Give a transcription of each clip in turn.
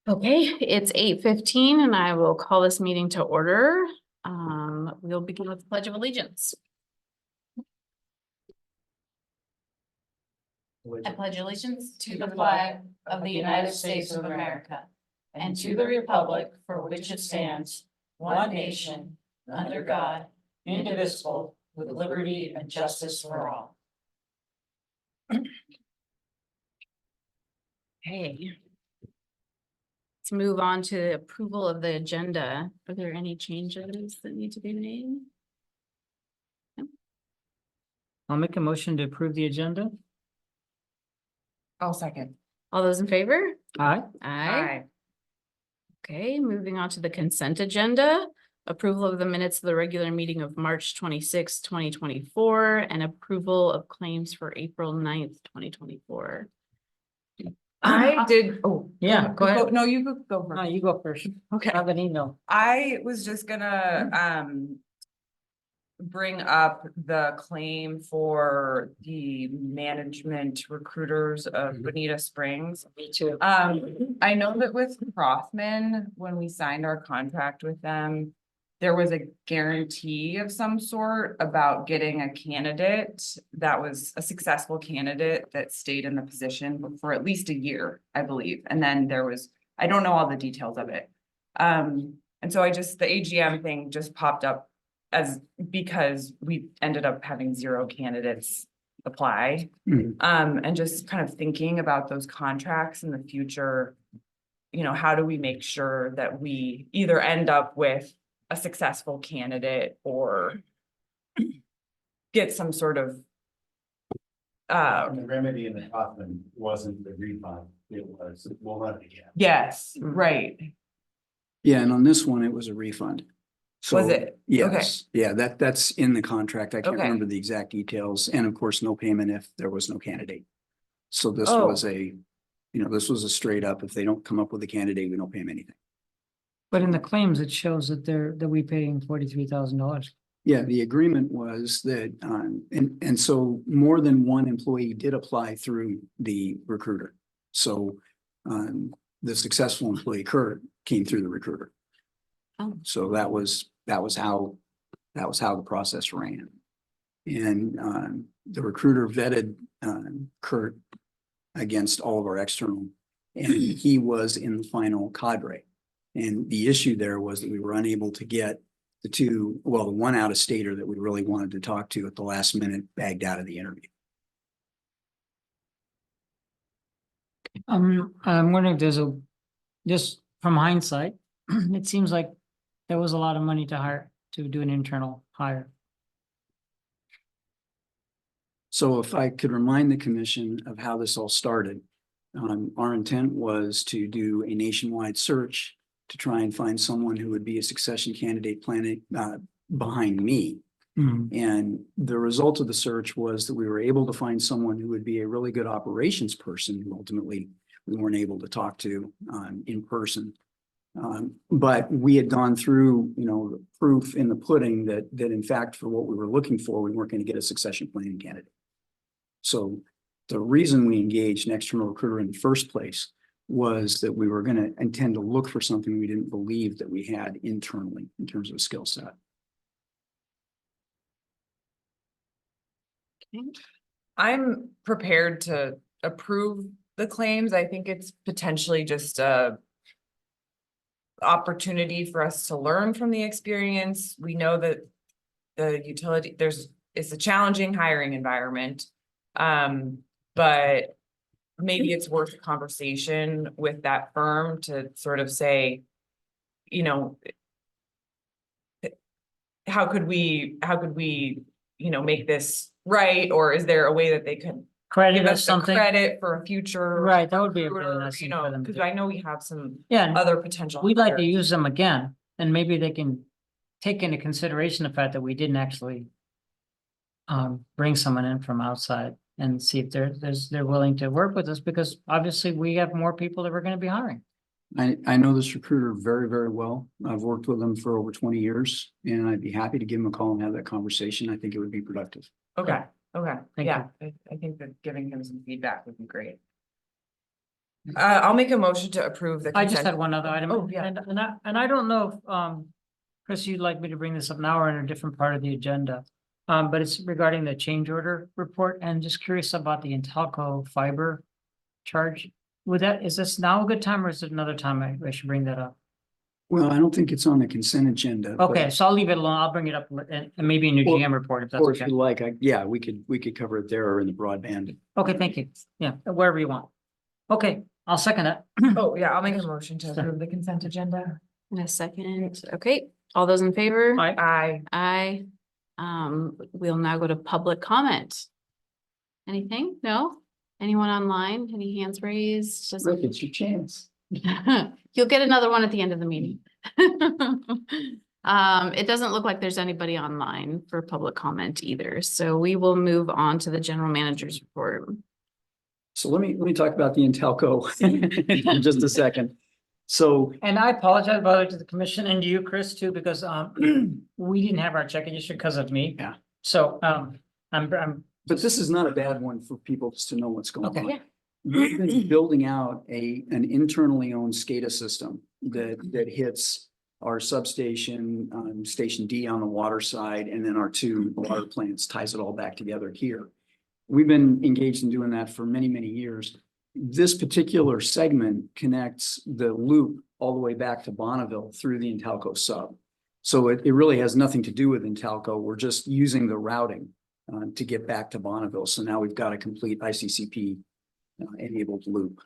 Okay, it's 8:15 and I will call this meeting to order. We'll begin with the Pledge of Allegiance. I pledge allegiance to the flag of the United States of America and to the republic for which it stands, one nation, under God, indivisible, with liberty and justice for all. Okay. Let's move on to the approval of the agenda. Are there any changes that need to be made? I'll make a motion to approve the agenda. I'll second. All those in favor? Aye. Aye. Okay, moving on to the consent agenda. Approval of the minutes of the regular meeting of March 26, 2024, and approval of claims for April 9th, 2024. I did, oh. Yeah, go ahead. No, you go No, first. you go first. Okay. I have an email. I was just gonna, bring up the claim for the management recruiters of Bonita Springs. Me too. I know that with Rothman, when we signed our contract with them, there was a guarantee of some sort about getting a candidate that was a successful candidate that stayed in the position for at least a year, I believe. And then there was, I don't know all the details of it. And so the AGM thing just popped up because we ended up having 0 candidates apply. And just kind of thinking about those contracts in the future, how do we make sure that we either end up with a successful candidate or get some sort of And the remedy in the Hoffman wasn't the refund, it was, we'll run it again. yes, right. Yeah, and on this one, it was a refund. So, Was it? yes, yeah, that's in the contract. I can't Okay. remember the exact details. And of course, no payment if there was no candidate. So this Oh. was this was a straight up, if they don't come up with a candidate, we don't pay them anything. But in the claims, it shows that we paying $43,000. Yeah, the agreement was that, and so more than one employee did apply through the recruiter. So, the successful employee, Kurt, came through the recruiter. Oh. So that was how the process ran. And, the recruiter vetted, Kurt against all of our external, and he was in the final cadre. And the issue there was that we were unable to get the one out of stater that we really wanted to talk to at the last minute bagged out of the interview. I'm wondering if just from hindsight, it seems like there was a lot of money to do an internal hire. So if I could remind the commission of how this all started, our intent was to do a nationwide search to try and find someone who would be a succession candidate planning behind me. And the result of the search was that we were able to find someone who would be a really good operations person who ultimately we weren't able to talk to in person. But we had gone through, the proof in the pudding that in fact, for what we were looking for, we weren't going to get a succession planning candidate. So the reason we engaged an external recruiter in the first place was that we were going to intend to look for something we didn't believe that we had internally in terms of a skill set. Okay. I'm prepared to approve the claims. I think it's potentially just a opportunity for us to learn from the experience. We know that the utility, it's a challenging hiring environment. But maybe it's worth a conversation with that firm to sort of say, how could we, make this right? Or is there a way that they could Credit give us us the something. credit for a future? Right, that would be a really recruiter, nice thing for them to because do. I know we have some Yeah, other potential. we'd like to hires. use them again, and maybe they can take into consideration the fact that we didn't actually bring someone in from outside and see if they're willing to work with us, because obviously we have more people that we're going to be hiring. I know this recruiter very, very well. I've worked with him for over 20 years, and I'd be happy to give him a call and have that conversation. I think it would be productive. Okay, Thank yeah, I think that giving him some feedback would be great. I'll make a motion to approve the. I just consent- had one other item. Oh, yeah. And I don't know if, Chris, you'd like me to bring this up now or in a different part of the agenda. But it's regarding the change order report and just curious about the Intelco fiber charge. Is this now a good time or is it another time I should bring that up? Well, I don't think it's on the consent agenda. but- Okay, so I'll leave it alone. I'll bring it up and maybe in your Or- GM report if that's Or if okay. you like, yeah, we could cover it there or in the broadband. Okay, thank you. Yeah, wherever you want. Okay, I'll second that. Oh, yeah, I'll make a motion to approve the consent agenda. In a second, okay, all those in favor? Aye. Aye. We'll now go to public comment. Anything? No? Anyone online? Any hands raised? Just- Rick, it's your chance. You'll get another one at the end of the meeting. It doesn't look like there's anybody online for public comment either, so we will move on to the general manager's report. So let me talk about the Intelco in just a second. So, And I apologize, by the way, to the commission and to you, Chris, too, because we didn't have our check register because of me. Yeah. So I'm but this is not a bad one for people just to know what's going Okay. on. Yeah. We've been building out an internally owned SCADA system that hits our substation, Station D on the water side, and then our two water plants, ties it all back together here. We've been engaged in doing that for many, many years. This particular segment connects the loop all the way back to Bonneville through the Intelco sub. So it really has nothing to do with Intelco. We're just using the routing to get back to Bonneville. So now we've got a complete ICCP enabled loop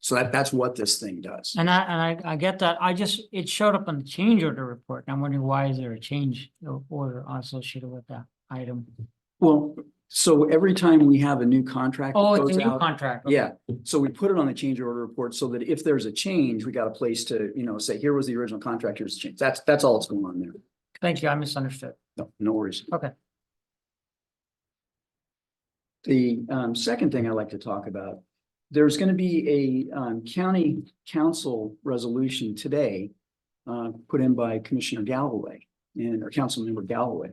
so that's what this thing does. and I get that. It showed up on the change order report. I'm wondering why is there a change order associated with that item? Well, so every time we have a new contract. that Oh, it's a goes new out- contract. Okay. Yeah, so we put it on the change order report so that if there's a change, we got a place to, say, here was the original contract, here's the change. That's all that's going on there. Thank you. I misunderstood. No worries. Okay. The second thing I'd like to talk about, there's going to be a county council resolution today put in by Commissioner Galloway or Councilmember Galloway.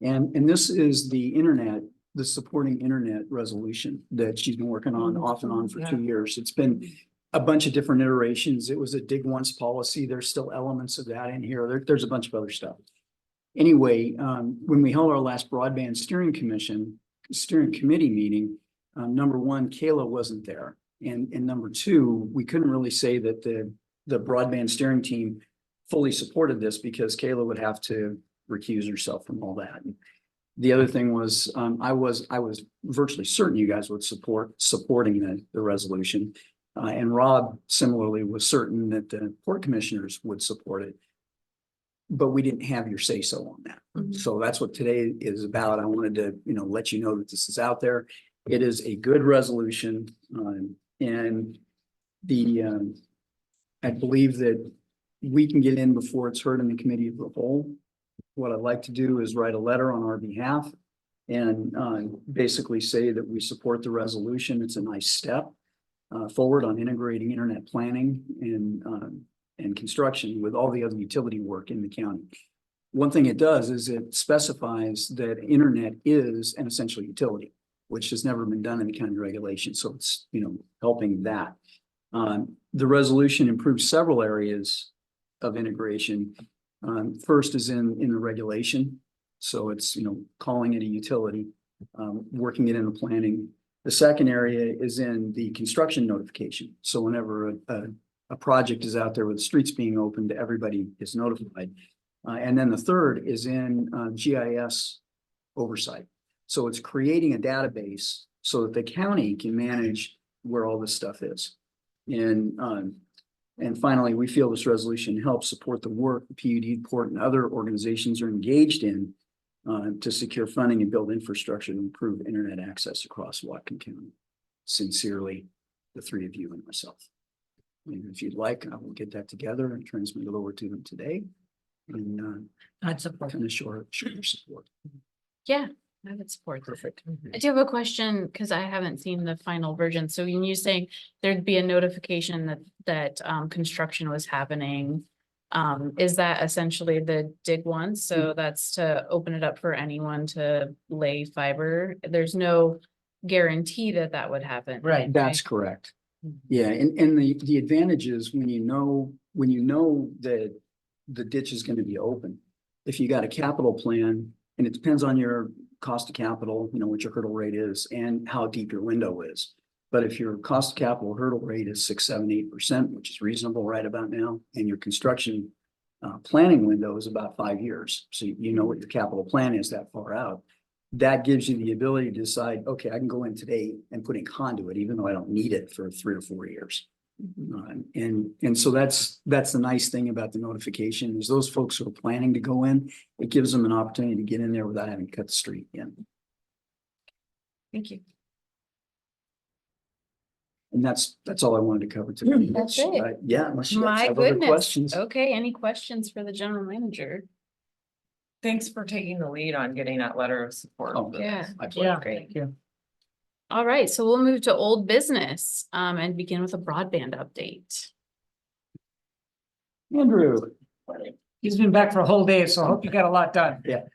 And this is the supporting internet resolution that she's been working on off and on for 2 years. It's been a bunch of different iterations. It was a dig once policy. There's still elements of that in here. There's a bunch of other stuff. Anyway, when we held our last broadband steering committee meeting, number one, Kayla wasn't there. And number two, we couldn't really say that the broadband steering team fully supported this because Kayla would have to recuse herself from all that. And the other thing was, I was virtually certain you guys would supporting the resolution. And Rob similarly was certain that the port commissioners would support it. But we didn't have your say so on that. Mhm. So that's what today is about. I wanted to, let you know that this is out there. It is a good resolution. And I believe that we can get in before it's heard in the committee of the whole. What I'd like to do is write a letter on our behalf and basically say that we support the resolution. It's a nice step forward on integrating internet planning and construction with all the other utility work in the county. One thing it does is it specifies that internet is an essential utility, which has never been done in the county regulation. So it's, helping that. The resolution improves several areas of integration. First is in the regulation. So it's, calling it a utility, working it in the planning. The second area is in the construction notification. So whenever a project is out there with the streets being opened, everybody is notified. And then the third is in GIS oversight. So it's creating a database so that the county can manage where all this stuff is. And finally, we feel this resolution helps support the work the PUD, Port, and other organizations are engaged in to secure funding and build infrastructure to improve internet access across Whatcom County. Sincerely, the three of you and myself. And if you'd like, I will get that together and transmit it over to them today. And I'd support. kind of show your support. Yeah, I would support that. Perfect. I do have a question because I haven't seen the final version. So when you saying there'd be a notification that construction was happening, is that essentially the dig once? So that's to open it up for anyone to lay fiber. There's no guarantee that would happen. Right. That's correct. Yeah, and the advantage is when you know that the ditch is gonna be open. If you got a capital plan, and it depends on your cost of capital, you know, what your hurdle rate is and how deep your window is. But if your cost of capital hurdle rate is 6, 7, 8%, which is reasonable right about now, and your construction planning window is about 5 years, so you know what your capital plan is that far out. That gives you the ability to decide, okay, I can go in today and put in conduit, even though I don't need it for 3 or 4 years. And so that's the nice thing about the notification is those folks who are planning to go in, it gives them an opportunity to get in there without having to cut the street in. Thank you. And that's all I wanted to cover today. That's it. Yeah, unless you guys My have other goodness. questions. Okay, any questions for the general manager? Thanks for taking the lead on getting that letter of support. Oh, Yeah. my Yeah, pleasure. thank you. All right, so we'll move to old business, and begin with a broadband update. Andrew. He's been back for a whole day, so I hope you got a lot done. Yeah.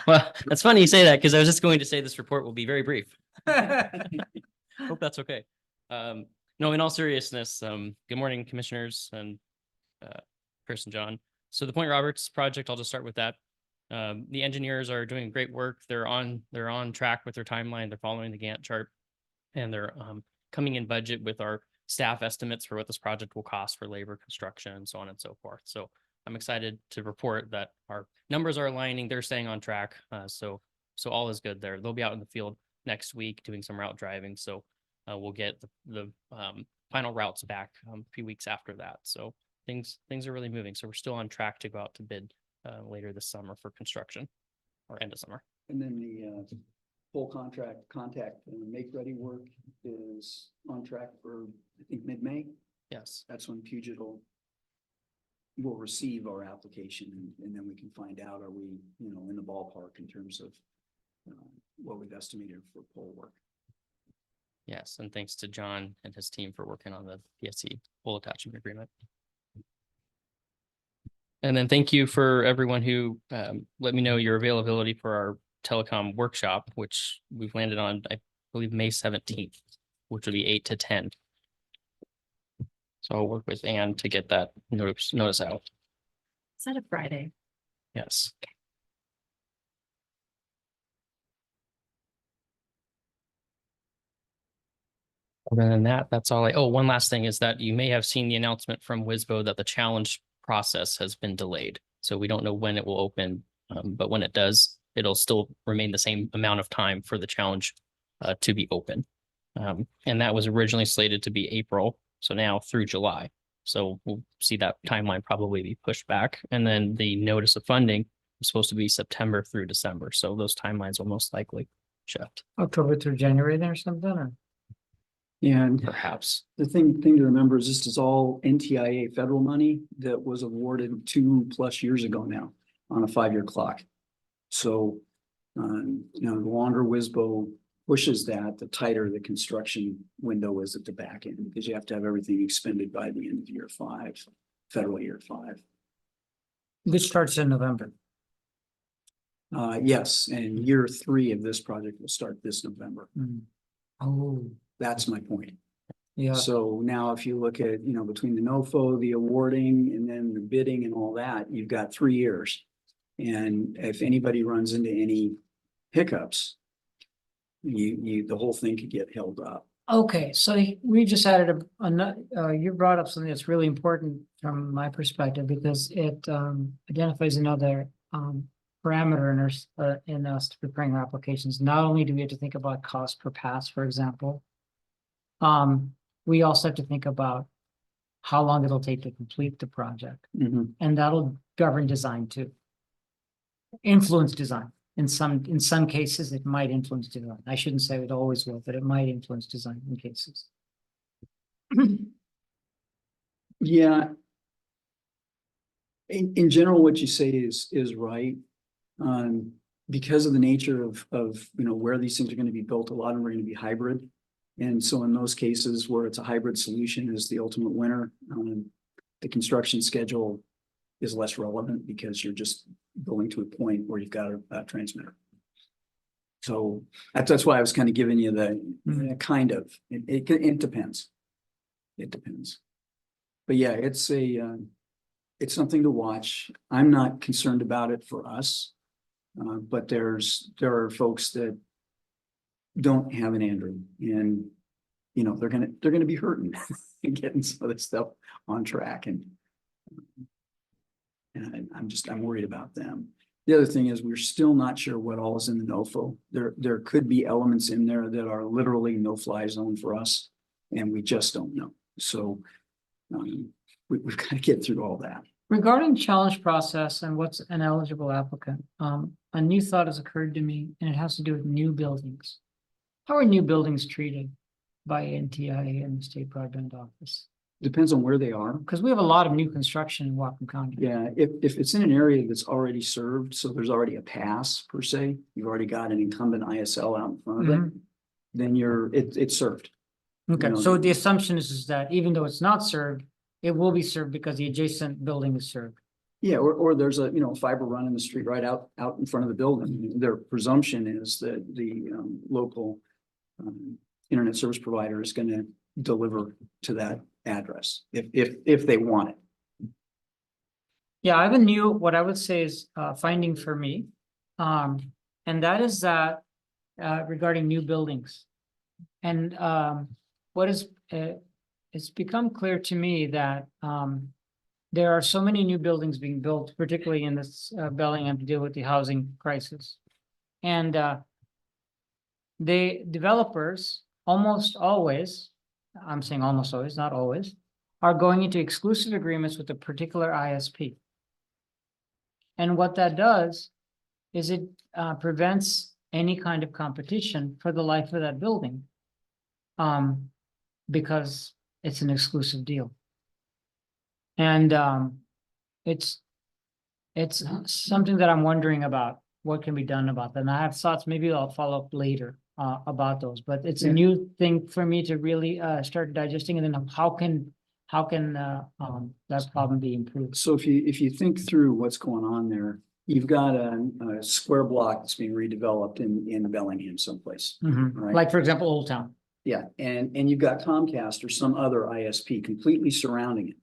Well, that's funny you say that because I was just going to say this report will be very brief. Hope that's okay. No, in all seriousness, good morning, commissioners and Chris and John. So the Point Roberts project, I'll just start with that. The engineers are doing great work. They're on track with their timeline. They're following the Gantt chart, and they're coming in budget with our staff estimates for what this project will cost for labor, construction, and so on and so forth. So I'm excited to report that our numbers are aligning. They're staying on track. So all is good there. They'll be out in the field next week doing some route driving. So we'll get the final routes back a few weeks after that. So things are really moving. So we're still on track to go out to bid later this summer for construction or end of summer. And then the full contact make ready work is on track for, I think, mid-May. Yes. That's when Puget will receive our application, and then we can find out, are we, you know, in the ballpark in terms of what we've estimated for pole work. Yes. And thanks to John and his team for working on the PSC full attachment agreement. And then thank you for everyone who let me know your availability for our telecom workshop, which we've landed on, I believe, May 17th, which will be 8 to 10. So I'll work with Ann to get that notice out. Is that a Friday? Yes. Other than that, that's all one last thing is that you may have seen the announcement from WISBO that the challenge process has been delayed. So we don't know when it will open, but when it does, it'll still remain the same amount of time for the challenge to be open. And that was originally slated to be April, so now through July. So we'll see that timeline probably be pushed back. And then the notice of funding is supposed to be September through December. So those timelines will most likely shift. October through January then or something, or? Yeah, and Perhaps. the thing to remember is this is all NTIA federal money that was awarded 2+ years ago now on a 5-year clock. So, you know, the longer WISBO pushes that, the tighter the construction window is at the back end, because you have to have everything expended by the end of year 5, federal year 5. Which starts in November. Yes, and year 3 of this project will start this November. Oh, That's my point. yeah. So now if you look at, you know, between the NOFO, the awarding, and then the bidding and all that, you've got 3 years. And if anybody runs into any hiccups, the whole thing could get held up. Okay, so we just added you brought up something that's really important from my perspective, because it identifies another parameter in us preparing our applications. Not only do we have to think about cost per pass, for example, we also have to think about how long it'll take to complete the project, and that'll govern design too. Influence design. In some cases, it might influence design. I shouldn't say it always will, but it might influence design in cases. Yeah. In general, what you say is right. Because of the nature of you know, where these things are going to be built, a lot of them are going to be hybrid. And so in those cases where it's a hybrid solution is the ultimate winner, the construction schedule is less relevant because you're just going to a point where you've got a transmitter. So that's why I was kind of giving you the kind of, it depends. it depends. But yeah, it's something to watch. I'm not concerned about it for us. But there are folks that don't have an Android, and you know, they're gonna be hurting and getting some of this stuff on track, and I'm worried about them. The other thing is we're still not sure what all is in the NOFO. There could be elements in there that are literally no-fly zone for us, and we just don't know. So we've got to get through all that. Regarding challenge process and what's an eligible applicant, a new thought has occurred to me, and it has to do with new buildings. How are new buildings treated by NTIA and the State Broadband Office? Depends on where they are. Because we have a lot of new construction in Whatcom County. Yeah, if it's in an area that's already served, so there's already a pass per se, you've already got an incumbent ISL out in front of it, then it's served. Okay, You know, so the assumption is that even though it's not served, it will be served because the adjacent building is served. Yeah, or there's a, fiber run in the street right out in front of the building. Their presumption is that the local internet service provider is gonna deliver to that address if they want it. Yeah, I have a new, what I would say is finding for me. And that is that regarding new buildings. And what is it's become clear to me that there are so many new buildings being built, particularly in this Bellingham, to deal with the housing crisis. And the developers almost always, I'm saying almost always, not always, are going into exclusive agreements with a particular ISP. And what that does is it prevents any kind of competition for the life of that building. Because it's an exclusive deal. And it's something that I'm wondering about, what can be done about that. And I have thoughts, maybe I'll follow up later about those, but it's a new thing for me to really start digesting, and then how can that problem be improved? So if you think through what's going on there, you've got a square block that's being redeveloped in Bellingham someplace, right? Like, for example, Old Town. Yeah, and you've got Comcast or some other ISP completely surrounding it.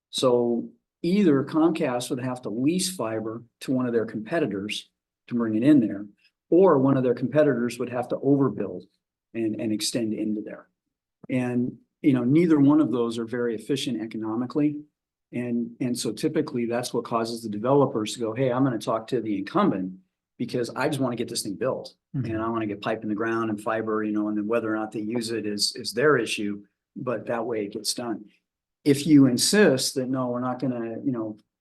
So either Comcast would have to lease fiber to one of their competitors to bring it in there, or one of their competitors would have to overbuild and extend into there. And, neither one of those are very efficient economically. And so typically that's what causes the developers to go, hey, I'm going to talk to the incumbent because I just want to get this thing built. And I want to get pipe in the ground and fiber, and then whether or not they use it is their issue, but that way it gets done. If you insist that, no, we're not gonna,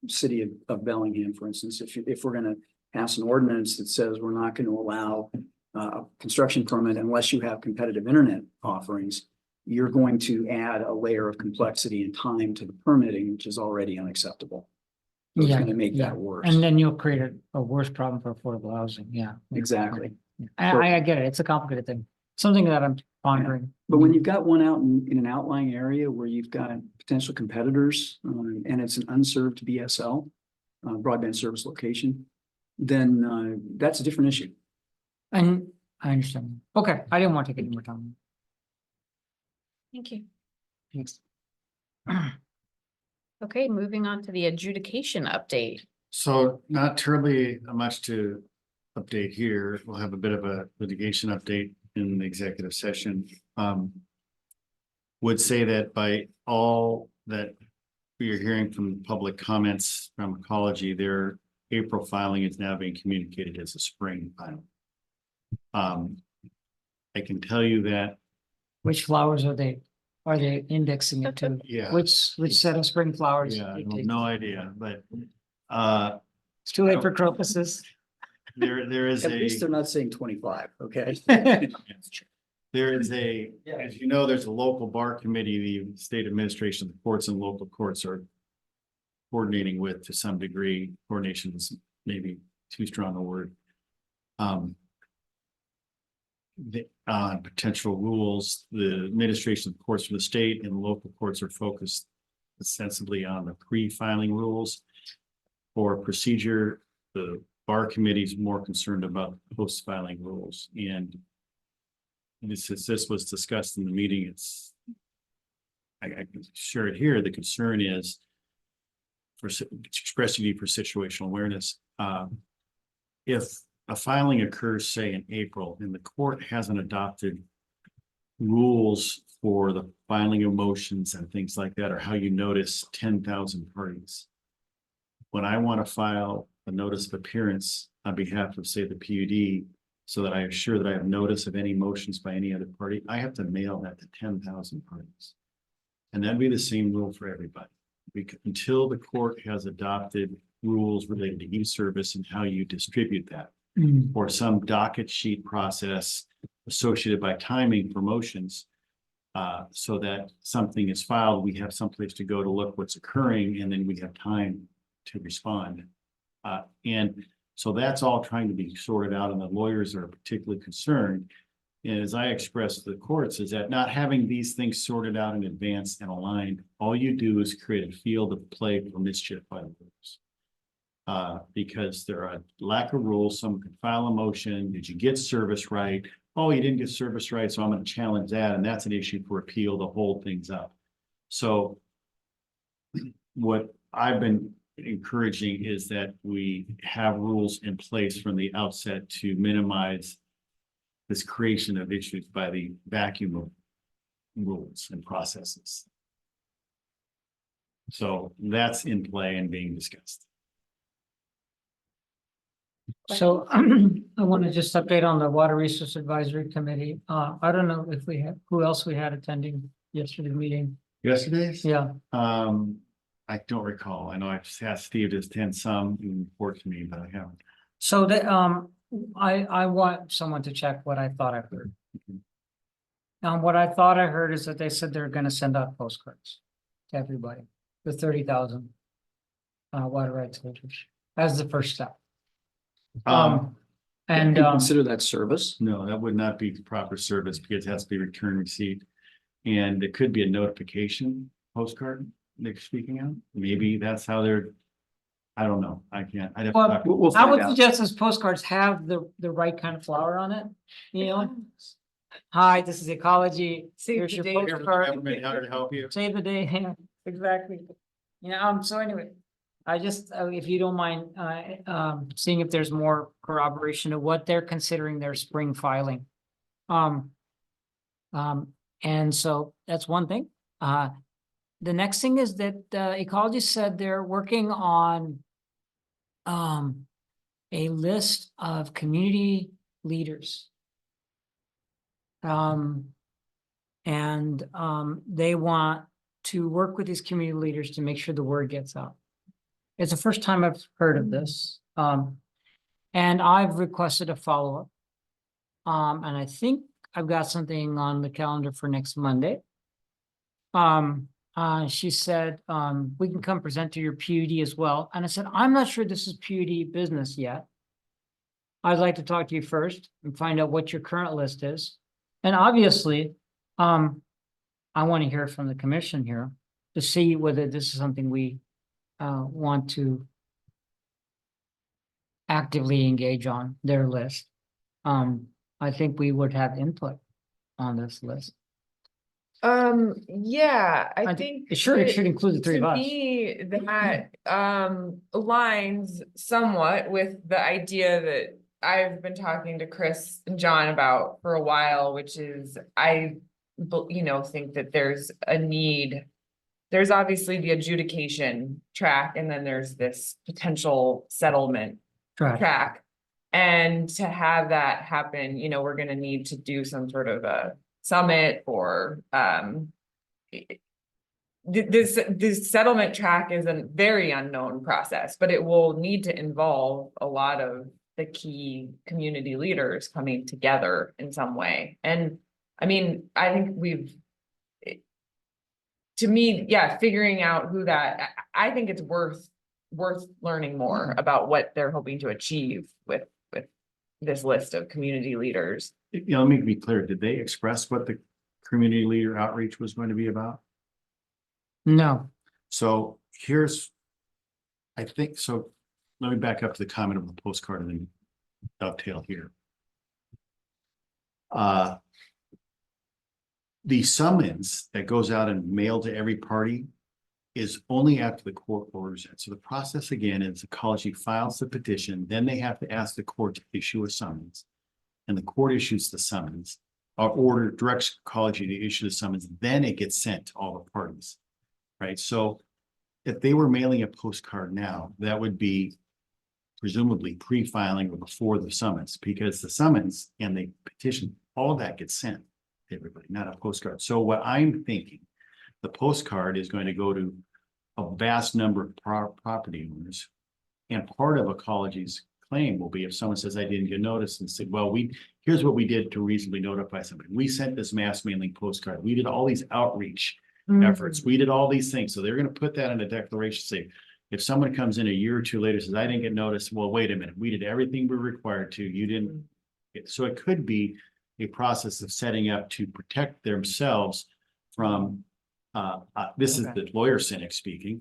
city of Bellingham, for instance, if we're gonna pass an ordinance that says we're not going to allow a construction permit unless you have competitive internet offerings, you're going to add a layer of complexity and time to the permitting, which is already unacceptable. So it's gonna make that worse. And then you'll create a worse problem for affordable housing, Exactly. I get it, it's a complicated thing, something that I'm pondering. But when you've got one out in an outlying area where you've got potential competitors, and it's an unserved BSL, broadband service location, then that's a different issue. And I understand, okay, I didn't want to take any more time. Thank you. Thanks. Okay, moving on to the adjudication update. So not terribly much to update here. We'll have a bit of a litigation update in the executive session. Would say that by all that we are hearing from public comments from ecology, their April filing is now being communicated as a spring filing. I can tell you that. Which flowers are they indexing it to? Yeah. Which set of spring flowers? Yeah, I have no idea, but It's too late for crocuses. there is At least a. they're not saying 25, okay? There is as you know, there's a local bar committee, the state administration, the courts and local courts are coordinating with, to some degree. Coordination is maybe too strong a word. Potential rules, the administration of courts from the state and local courts are focused ostensibly on the pre-filing rules. For procedure, the bar committee is more concerned about post-filing rules, and this was discussed in the meeting. I can share it here. The concern is for expressing need for situational awareness. If a filing occurs, say in April, and the court hasn't adopted rules for the filing of motions and things like that, or how you notice 10,000 parties. When I want to file a notice of appearance on behalf of, say, the PUD, so that I assure that I have notice of any motions by any other party, I have to mail that to 10,000 parties. And that'd be the same rule for everybody. Until the court has adopted rules related to e-service and how you distribute that, or some docket sheet process associated by timing for motions, so that something is filed, we have someplace to go to look what's occurring, and then we have time to respond. And so that's all trying to be sorted out, and the lawyers are particularly concerned. And as I expressed to the courts, is that not having these things sorted out in advance and aligned, all you do is create a field of play for mischief by the lawyers. Because there are a lack of rules, someone can file a motion, did you get service right? Oh, you didn't get service right, so I'm going to challenge that, and that's an issue for appeal to hold things up. So what I've been encouraging is that we have rules in place from the outset to minimize this creation of issues by the vacuum of rules and processes. So that's in play and being discussed. So I want to just update on the Water Resource Advisory Committee. I don't know if we had, who else we had attending yesterday's meeting. Yesterday's? Yeah, I don't recall. I know I've asked Steve to attend some and report to me, but I haven't. so that, I want someone to check what I thought I heard. What I thought I heard is that they said they're gonna send out postcards to everybody, the 30,000 water rights holders as the first step. And Consider that service. No, that would not be proper service because it has to be return receipt. And it could be a notification postcard they're speaking of. Maybe that's how they're, I don't know. I can't. I'd have to Well, talk- We'll I would find out. suggest those postcards have the right kind of flower on it, you know? Hi, this is ecology. Here's your postcard. Government, how to help you. Save the day, yeah, exactly. You know, so anyway, I just, if you don't mind, seeing if there's more corroboration of what they're considering their spring filing. And so that's one thing. The next thing is that, Ecology said they're working on a list of community leaders. They want to work with these community leaders to make sure the word gets out. It's the first time I've heard of this. And I've requested a follow-up. And I think I've got something on the calendar for next Monday. She said, we can come present to your PUD as well. And I said, I'm not sure this is PUD business yet. I'd like to talk to you first and find out what your current list is. And obviously, I want to hear from the commission here to see whether this is something we want to actively engage on their list. I think we would have input on this list. Yeah, I I think. it should include the three of To us. me, that aligns somewhat with the idea that I've been talking to Chris and John about for a while, which is think that there's a need. There's obviously the adjudication track, and then there's this potential settlement Right. track. And to have that happen, we're gonna need to do some sort of a summit or this settlement track is a very unknown process, but it will need to involve a lot of the key community leaders coming together in some way. And I mean, I think to me, yeah, figuring out who that, I think it's worth learning more about what they're hoping to achieve with this list of community leaders. Let me be clear. Did they express what the community leader outreach was going to be about? No. So I think, so let me back up to the comment of the postcard and then dovetail here. the summons that goes out and mailed to every party is only after the court orders it. So the process again is the college files the petition, then they have to ask the court to issue a summons. And the court issues the summons, or order directs college to issue the summons, then it gets sent to all the parties. Right, so if they were mailing a postcard now, that would be presumably pre-filing or before the summons, because the summons and the petition, all of that gets sent to everybody, not a postcard. So what I'm thinking, the postcard is going to go to a vast number of property owners. And part of a college's claim will be if someone says, I didn't get notice, and said, well, here's what we did to reasonably notify somebody. We sent this mass mailing postcard. We did all these outreach efforts. We did all these things. So they're going to put that in a declaration, say, if someone comes in a year or two later, says, I didn't get notice, well, wait a minute, we did everything we were required to, you didn't. So it could be a process of setting up to protect themselves from, this is the lawyer cynic speaking,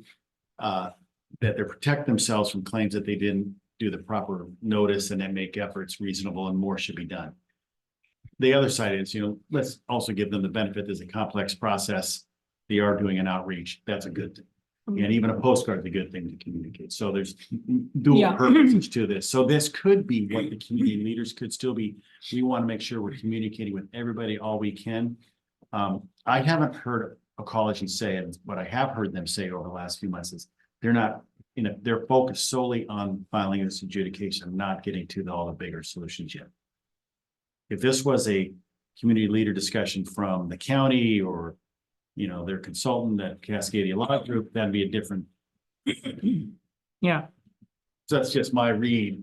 that they protect themselves from claims that they didn't do the proper notice and then make efforts reasonable and more should be done. The other side is, let's also give them the benefit. There's a complex process. They are doing an outreach. That's a good thing. And even a postcard is a good thing to communicate. So there's dual purposes to this. So this could be what the community leaders could still be. We want to make sure we're communicating with everybody all we can. I haven't heard a college say it, but I have heard them say over the last few months is they're not, they're focused solely on filing this adjudication, not getting to all the bigger solutions yet. If this was a community leader discussion from the county or their consultant at Cascadia Law Group, that'd be a different. Yeah. So that's just my read,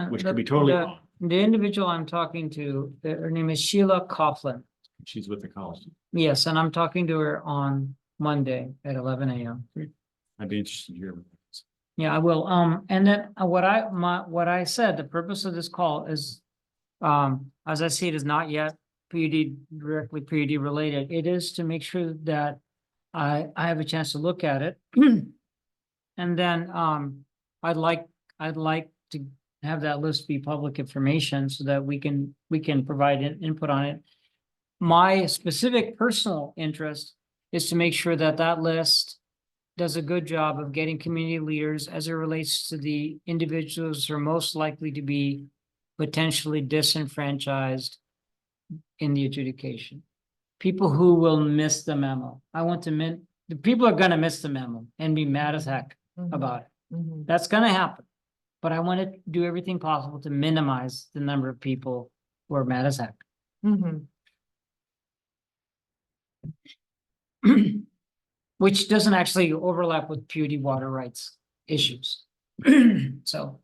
which could be totally wrong. The individual I'm talking to, her name is Sheila Coughlin. She's with the college. Yes, and I'm talking to her on Monday at 11 a.m. I'd be interested to hear. Yeah, I will. And then what I said, the purpose of this call is, as I see it, is not yet directly PUD related. It is to make sure that I have a chance to look at it. And then I'd like to have that list be public information so that we can provide input on it. My specific personal interest is to make sure that that list does a good job of getting community leaders as it relates to the individuals who are most likely to be potentially disenfranchised in the adjudication. People who will miss the memo. The people are gonna miss the memo and be mad as heck about it. That's gonna happen. But I want to do everything possible to minimize the number of people who are mad as heck. Which doesn't actually overlap with PUD water rights issues. So.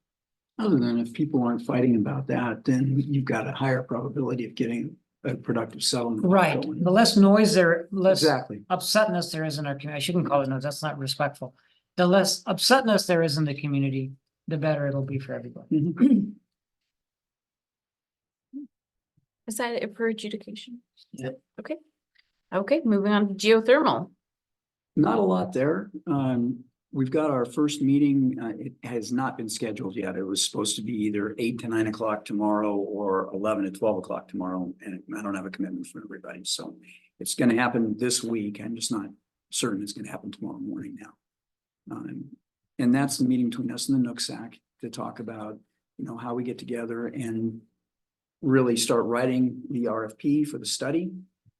Other than if people aren't fighting about that, then you've got a higher probability of getting a productive settlement. Right, going. the less noise there, less Exactly. upsetness there is in our community. I shouldn't call it noise, that's not respectful. The less upsetness there is in the community, the better it'll be for everybody. Mhm. Is that it for adjudication? Yep. Okay. Okay, moving on to geothermal. Not a lot there. We've got our first meeting. It has not been scheduled yet. It was supposed to be either 8 to 9 o'clock tomorrow or 11 to 12 o'clock tomorrow. And I don't have a commitment for everybody. So it's going to happen this week. I'm just not certain it's going to happen tomorrow morning now. And that's the meeting between us and the NUCSAC to talk about, how we get together and really start writing the RFP for the study.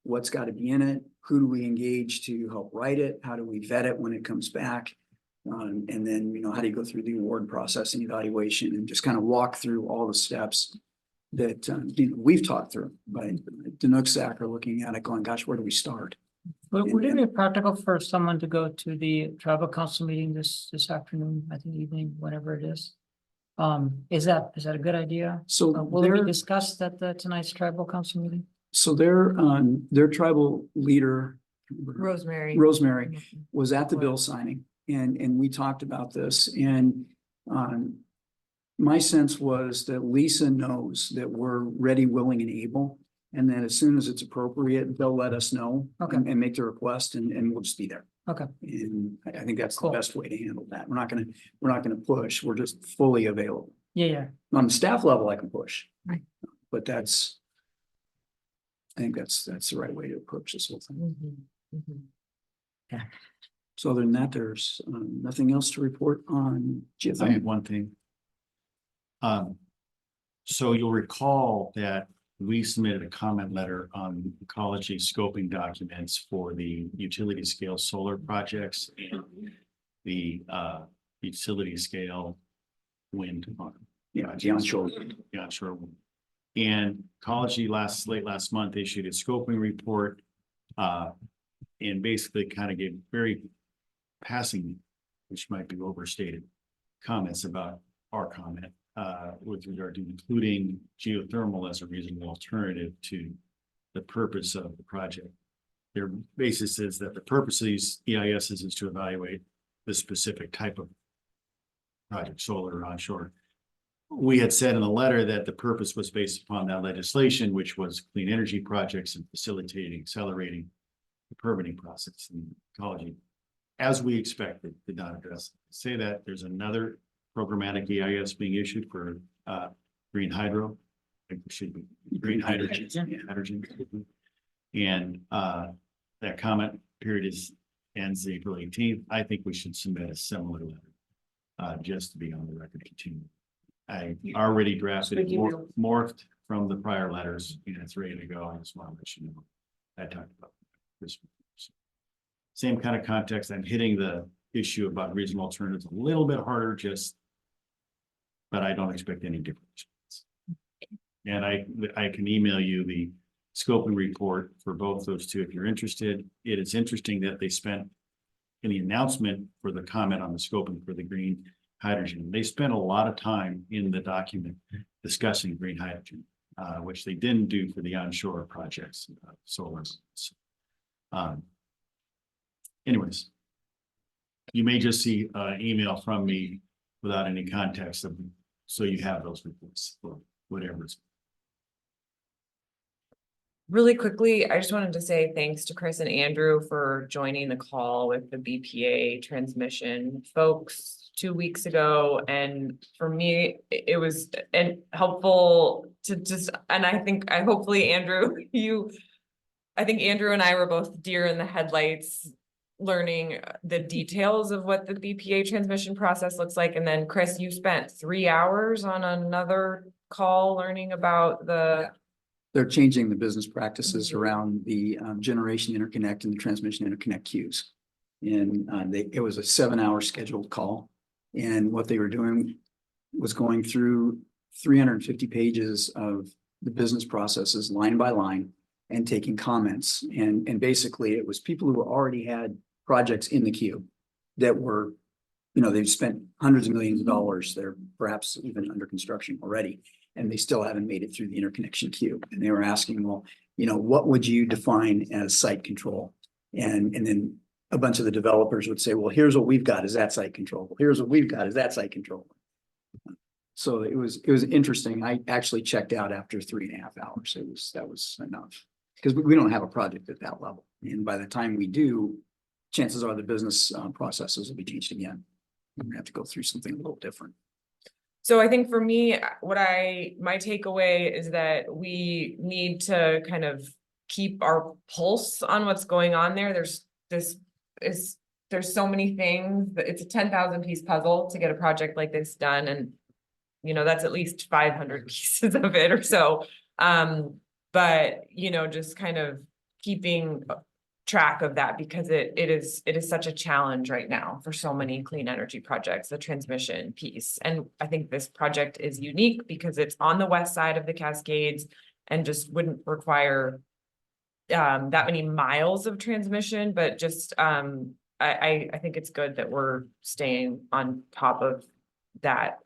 What's got to be in it? Who do we engage to help write it? How do we vet it when it comes back? And then, how do you go through the award process and evaluation and just kind of walk through all the steps that we've talked through. But the NUCSAC are looking at it going, gosh, where do we start? But would it be practical for someone to go to the tribal council meeting this afternoon, I think evening, whenever it is? Is that a good idea? So Will it be discussed at tonight's tribal council meeting? So their tribal leader, Rosemary. Rosemary, was at the bill signing and we talked about this and my sense was that Lisa knows that we're ready, willing and able. And then as soon as it's appropriate, they'll let us know and make the request and we'll just be there. Okay. And I think that's Cool. the best way to handle that. We're not gonna push. We're just fully available. Yeah. On the staff level, I can push. Right. But that's I think that's the right way to approach this whole thing. Mhm, mhm. So other than that, there's nothing else to report on I have geothermal. one thing. So you'll recall that we submitted a comment letter on ecology scoping documents for the utility scale solar projects and the utility scale wind farm. Yeah, the onshore. Yeah, sure. And Ecology late last month issued a scoping report. And basically kind of gave very passing, which might be overstated, comments about our comment. With regard to including geothermal as a reasonable alternative to the purpose of the project. Their basis is that the purpose of these EISs is to evaluate the specific type of project, solar or onshore. We had said in the letter that the purpose was based upon that legislation, which was clean energy projects and facilitating, accelerating the permitting process in ecology. As we expected, did not address it. Say that there's another programmatic EIS being issued for green hydro. I think it should be green hydrogen. Yeah. Hydrogen. And that comment period ends April 18th. I think we should submit a similar letter. Just to be on the record continue. I already drafted it, morphed from the prior letters, and it's ready to go. I just want to let you know. I talked about this. Same kind of context. I'm hitting the issue about reasonable alternatives a little bit harder, but I don't expect any difference. And I can email you the scoping report for both those two if you're interested. It is interesting that they spent in the announcement for the comment on the scoping for the green hydrogen. They spent a lot of time in the document discussing green hydrogen, which they didn't do for the onshore projects, solar. Anyways, you may just see an email from me without any context of, so you have those reports or whatever. Really quickly, I just wanted to say thanks to Chris and Andrew for joining the call with the BPA transmission folks 2 weeks ago. And for me, it was helpful to just, and I hopefully Andrew, I think Andrew and I were both deer in the headlights, learning the details of what the BPA transmission process looks like. And then Chris, you spent 3 hours on another call learning about the. They're changing the business practices around the generation interconnect and the transmission interconnect queues. And it was a 7-hour scheduled call. And what they were doing was going through 350 pages of the business processes line by line and taking comments. And basically it was people who already had projects in the queue that were, they've spent hundreds of millions of dollars. They're perhaps even under construction already, and they still haven't made it through the interconnection queue. And they were asking, well, what would you define as site control? And then a bunch of the developers would say, well, here's what we've got. Is that site control? Here's what we've got. Is that site control? So it was interesting. I actually checked out after 3.5 hours. That was enough, because we don't have a project at that level. And by the time we do, chances are the business processes will be changed again. We're gonna have to go through something a little different. So I think for me, my takeaway is that we need to kind of keep our pulse on what's going on there. There's so many things that it's a 10,000 piece puzzle to get a project like this done. And, that's at least 500 pieces of it or so. But, just kind of keeping track of that, because it is such a challenge right now for so many clean energy projects, the transmission piece. And I think this project is unique because it's on the west side of the Cascades and just wouldn't require that many miles of transmission, but just I think it's good that we're staying on top of that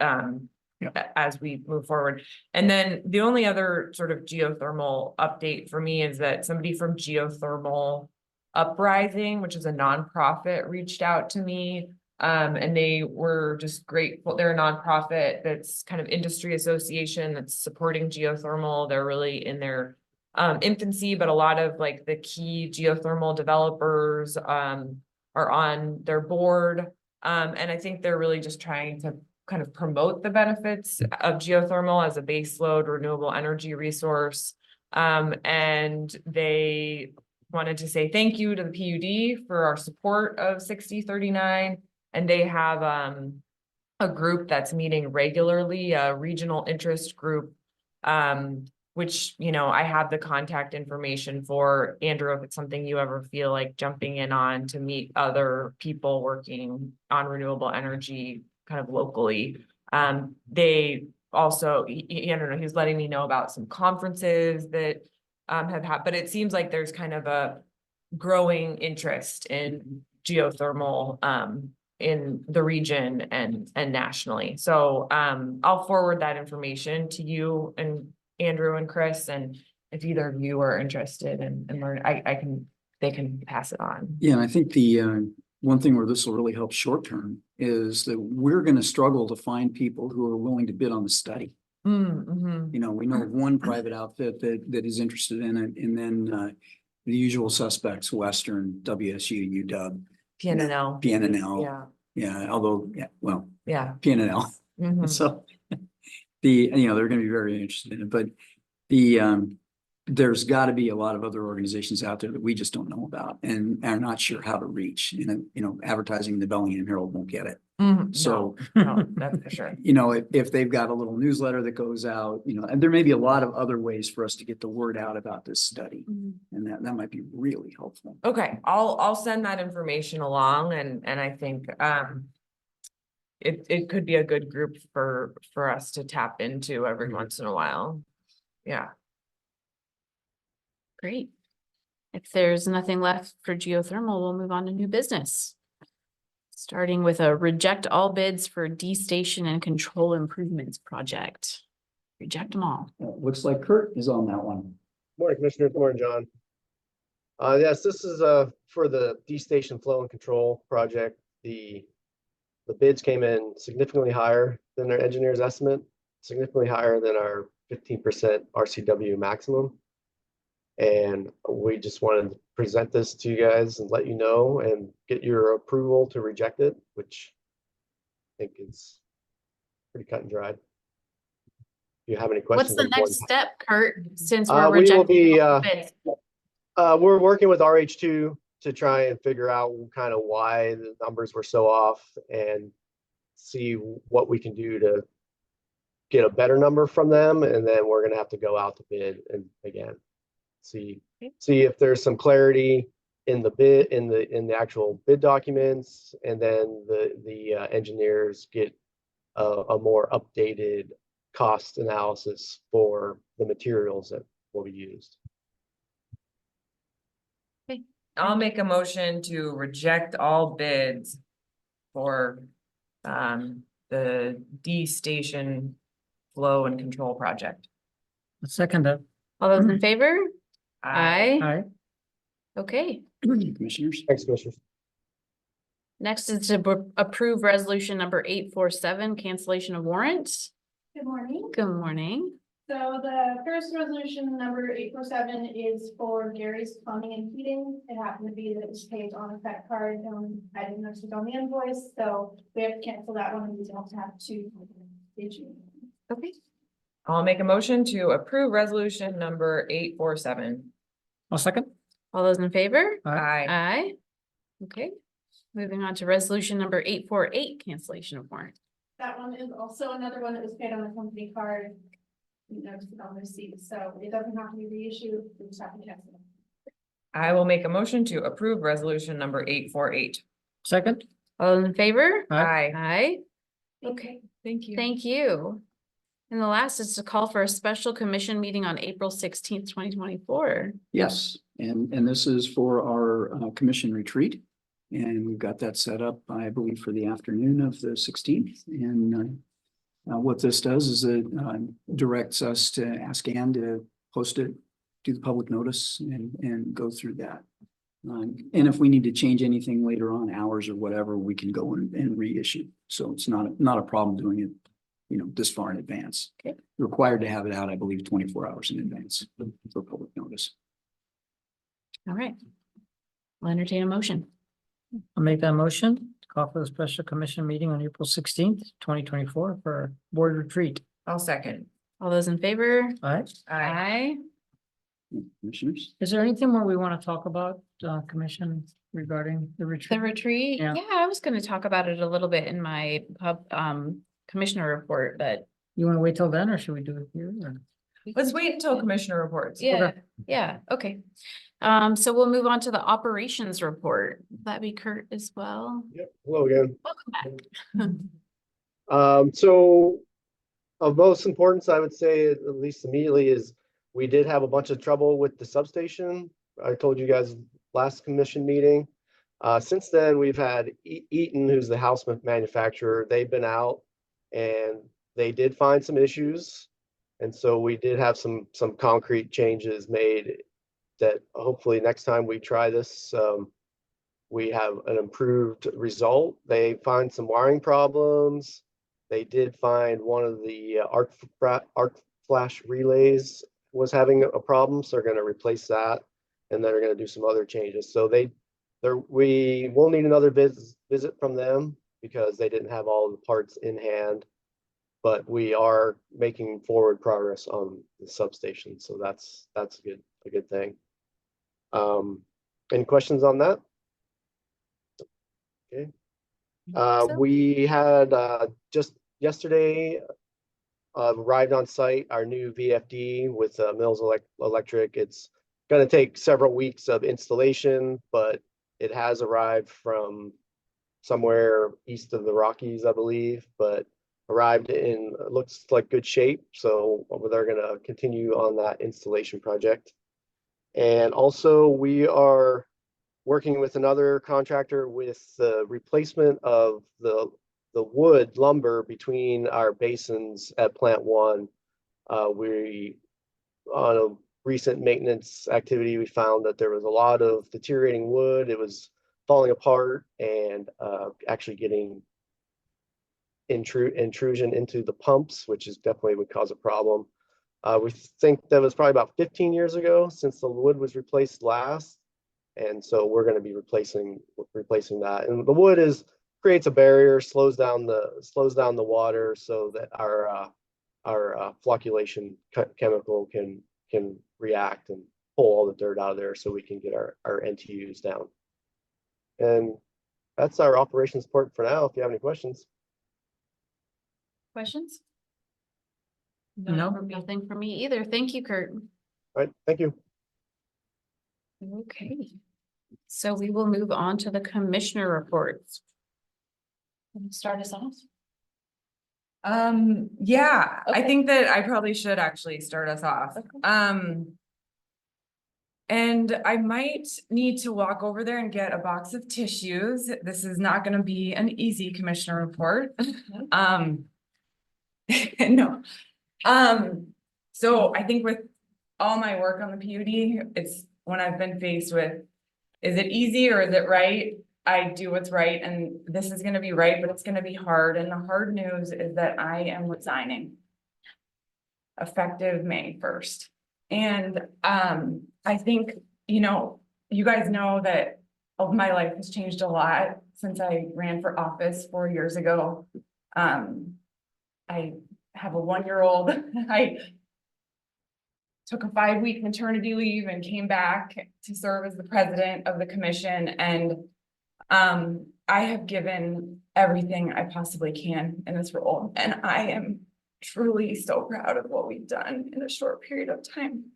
as we move forward. And then the only other sort of geothermal update for me is that somebody from Geothermal Uprising, which is a nonprofit, reached out to me. And they were just grateful. They're a nonprofit that's kind of industry association that's supporting geothermal. They're really in their infancy, but a lot of like the key geothermal developers are on their board. And I think they're really just trying to kind of promote the benefits of geothermal as a baseload renewable energy resource. And they wanted to say thank you to the PUD for our support of 6039. And they have a group that's meeting regularly, a regional interest group, which, you know, I have the contact information for Andrew, if it's something you ever feel like jumping in on to meet other people working on renewable energy kind of locally. They also, I don't know, he's letting me know about some conferences that have happened, but it seems like there's kind of a growing interest in geothermal in the region and nationally. So I'll forward that information to you and Andrew and Chris, and if either of you are interested in learn, they can pass it on. Yeah, and I think the one thing where this will really help short term is that we're going to struggle to find people who are willing to bid on the study. Mm-hmm. You know, we know of one private outfit that is interested in it, and then the usual suspects: Western, WSU, UW, PNNL. PNNL. Yeah, Yeah, although, yeah, well, yeah. PNNL. Mhm. So you know, they're going to be very interested in it, but there's got to be a lot of other organizations out there that we just don't know about and are not sure how to reach. You know, advertising in the Bellingham Herald won't get it. Mhm. So, No, that's for sure. you know, if they've got a little newsletter that goes out, you know, and there may be a lot of other ways for us to get the word out about this study, and that might be really helpful. Okay, I'll send that information along, and I think it could be a good group for us to tap into every once in a while. Yeah. Great. If there's nothing left for geothermal, we'll move on to new business. Starting with a reject all bids for D-Station and control improvements project. Reject them all. Looks like Kurt is on that one. Morning, Commissioner. Good morning, John. Yes, this is for the D-Station flow and control project. The bids came in significantly higher than their engineer's estimate, significantly higher than our 15% RCW maximum. And we just wanted to present this to you guys and let you know and get your approval to reject it, which I think is pretty cut and dried. If you have any What's questions? the I'm more next than step, Kurt, since We we're will rejecting be, all bids? we're working with RH2 to try and figure out kind of why the numbers were so off and see what we can do to get a better number from them. And then we're going to have to go out to bid and again, see if there's some clarity in the bid, in the actual bid documents. And then the engineers get a more updated cost analysis for the materials that will be used. I'll make a motion to reject all bids for the D-Station flow and control project. Second, All those in favor? Aye. aye. Okay. Commissioners. Thanks, Commissioners. Next is to approve resolution number 847, cancellation of warrants. Good morning. Good morning. So the first resolution, number 847, is for Gary's plumbing and heating. It happened to be that it was paid on a credit card and I didn't notice it on the invoice, so we have to cancel that one and we don't have to issue. Okay. I'll make a motion to approve resolution number 847. I'll second. All those in favor? Aye. Aye. Okay. Moving on to resolution number 848, cancellation of warrant. That one is also another one that was paid on the company card. You noticed it on the receipt, so it doesn't have to be reissued, we just have to cancel it. I will make a motion to approve resolution number 848. Second. All those in favor? Aye. Aye. Okay. Thank you. Thank you. And the last is to call for a special commission meeting on April 16th, 2024. Yes, and this is for our commission retreat. And we've got that set up, I believe, for the afternoon of the 16th. And what this does is it directs us to ask Ann to post it, do the public notice and go through that. And if we need to change anything later on, hours or whatever, we can go and reissue. So it's not a problem doing it, you know, this far in advance. Okay. Required to have it out, I believe, 24 hours in advance for public notice. All right. I'll entertain a motion. I'll make that motion to call for the special commission meeting on April 16th, 2024 for our board retreat. I'll second. All those in favor? All right. Aye. Commissioners? Is there anything more we want to talk about, commission regarding the The retreat? retreat, Yeah. yeah, I was gonna talk about it a little bit in my commissioner report, but You want to wait till then, or should we do it here? Or? Let's wait until commissioner reports. yeah, yeah, okay. So we'll move on to the operations report. That'd be Kurt as well. Yep. Hello again. Welcome back. So of most importance, I would say, at least immediately, is we did have a bunch of trouble with the substation. I told you guys last commission meeting. Since then, we've had Eaton, who's the house manufacturer. They've been out and they did find some issues. And so we did have some concrete changes made that hopefully next time we try this, we have an improved result. They find some wiring problems. They did find one of the arc flash relays was having a problem, so they're going to replace that, and then they're going to do some other changes. So we will need another visit from them because they didn't have all the parts in hand, but we are making forward progress on the substation, so that's a good thing. Any questions on that? Okay. We had just yesterday arrived on site our new VFD with Mills Electric. It's going to take several weeks of installation, but it has arrived from somewhere east of the Rockies, I believe, but arrived in looks like good shape. So they're going to continue on that installation project. And also we are working with another contractor with the replacement of the wood lumber between our basins at Plant 1. We, on a recent maintenance activity, we found that there was a lot of deteriorating wood. It was falling apart and actually getting intrusion into the pumps, which is definitely would cause a problem. We think that was probably about 15 years ago since the wood was replaced last. And so we're going to be replacing that. And the wood creates a barrier, slows down the water so that our flocculation chemical can react and pull all the dirt out of there so we can get our NTUs down. And that's our operations report for now. If you have any questions. Questions? No. Nothing for me either. Thank you, Kurt. All right, thank you. Okay, so we will move on to the commissioner reports. Start us off. Yeah, I Okay. think that I probably should actually start us off. And I might need to walk over there and get a box of tissues. This is not gonna be an easy commissioner report. No. So I think with all my work on the PUD, it's when I've been faced with, is it easy or is it right? I do what's right, and this is gonna be right, but it's gonna be hard. And the hard news is that I am resigning effective May 1st. And I think, you guys know that my life has changed a lot since I ran for office 4 years ago. I have a 1-year-old. I took a 5-week maternity leave and came back to serve as the president of the commission. And I have given everything I possibly can in this role. And I am truly so proud of what we've done in a short period of time.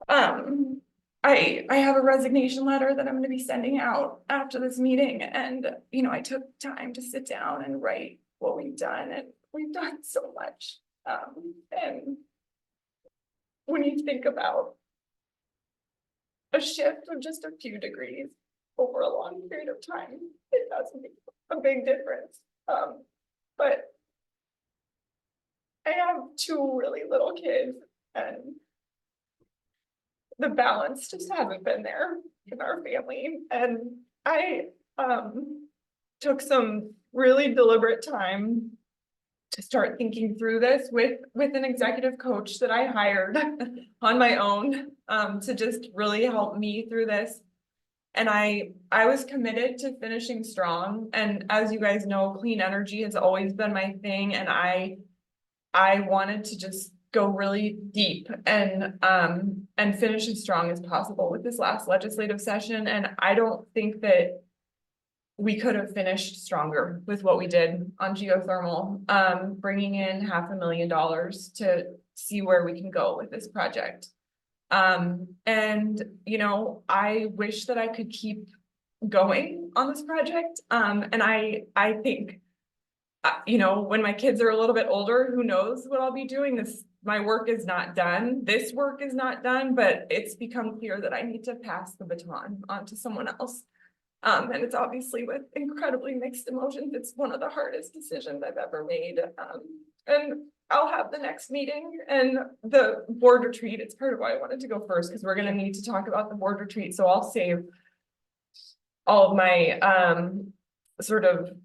I have a resignation letter that I'm going to be sending out after this meeting. And, I took time to sit down and write what we've done, and we've done so much. And when you think about a shift of just a few degrees over a long period of time, it does make a big difference. But I have 2 really little kids, and the balance just hasn't been there in our family. And I took some really deliberate time to start thinking through this with an executive coach that I hired on my own to just really help me through this. And I was committed to finishing strong. And as you guys know, clean energy has always been my thing. And I wanted to just go really deep and finish as strong as possible with this last legislative session, and I don't think that we could have finished stronger with what we did on geothermal, bringing in $500,000 to see where we can go with this project. And, you know, I wish that I could keep going on this project. And I think, you know, when my kids are a little bit older, who knows what I'll be doing. My work is not done. This work is not done, but it's become clear that I need to pass the baton on to someone else. And it's obviously with incredibly mixed emotions. It's one of the hardest decisions I've ever made. And I'll have the next meeting and the board retreat. It's part of why I wanted to go first, because we're gonna need to talk about the board retreat. So I'll save all of my sort of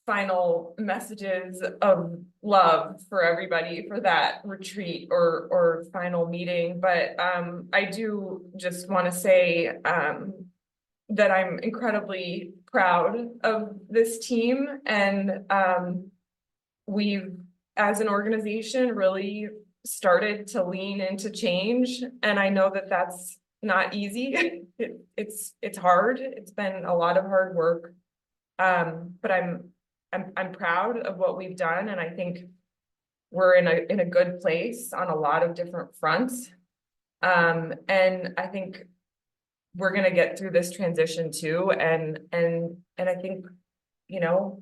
final messages of love for everybody for that retreat or final meeting. But I do just want to say that I'm incredibly proud of this team, and we've, as an organization, really started to lean into change. And I know that that's not easy. It's hard. It's been a lot of hard work. But I'm proud of what we've done, and I think we're in a good place on a lot of different fronts. And I think we're gonna get through this transition too, and I think, you know,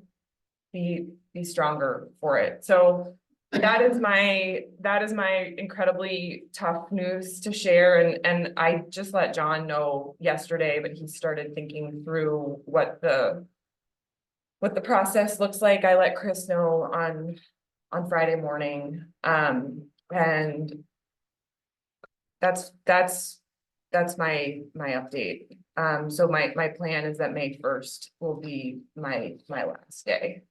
be stronger for it. So that is my incredibly tough news to share, and I just let John know yesterday, but he started thinking through what the process looks like. I let Chris know on Friday morning. And that's my update. So my plan is that May 1st will be my last day.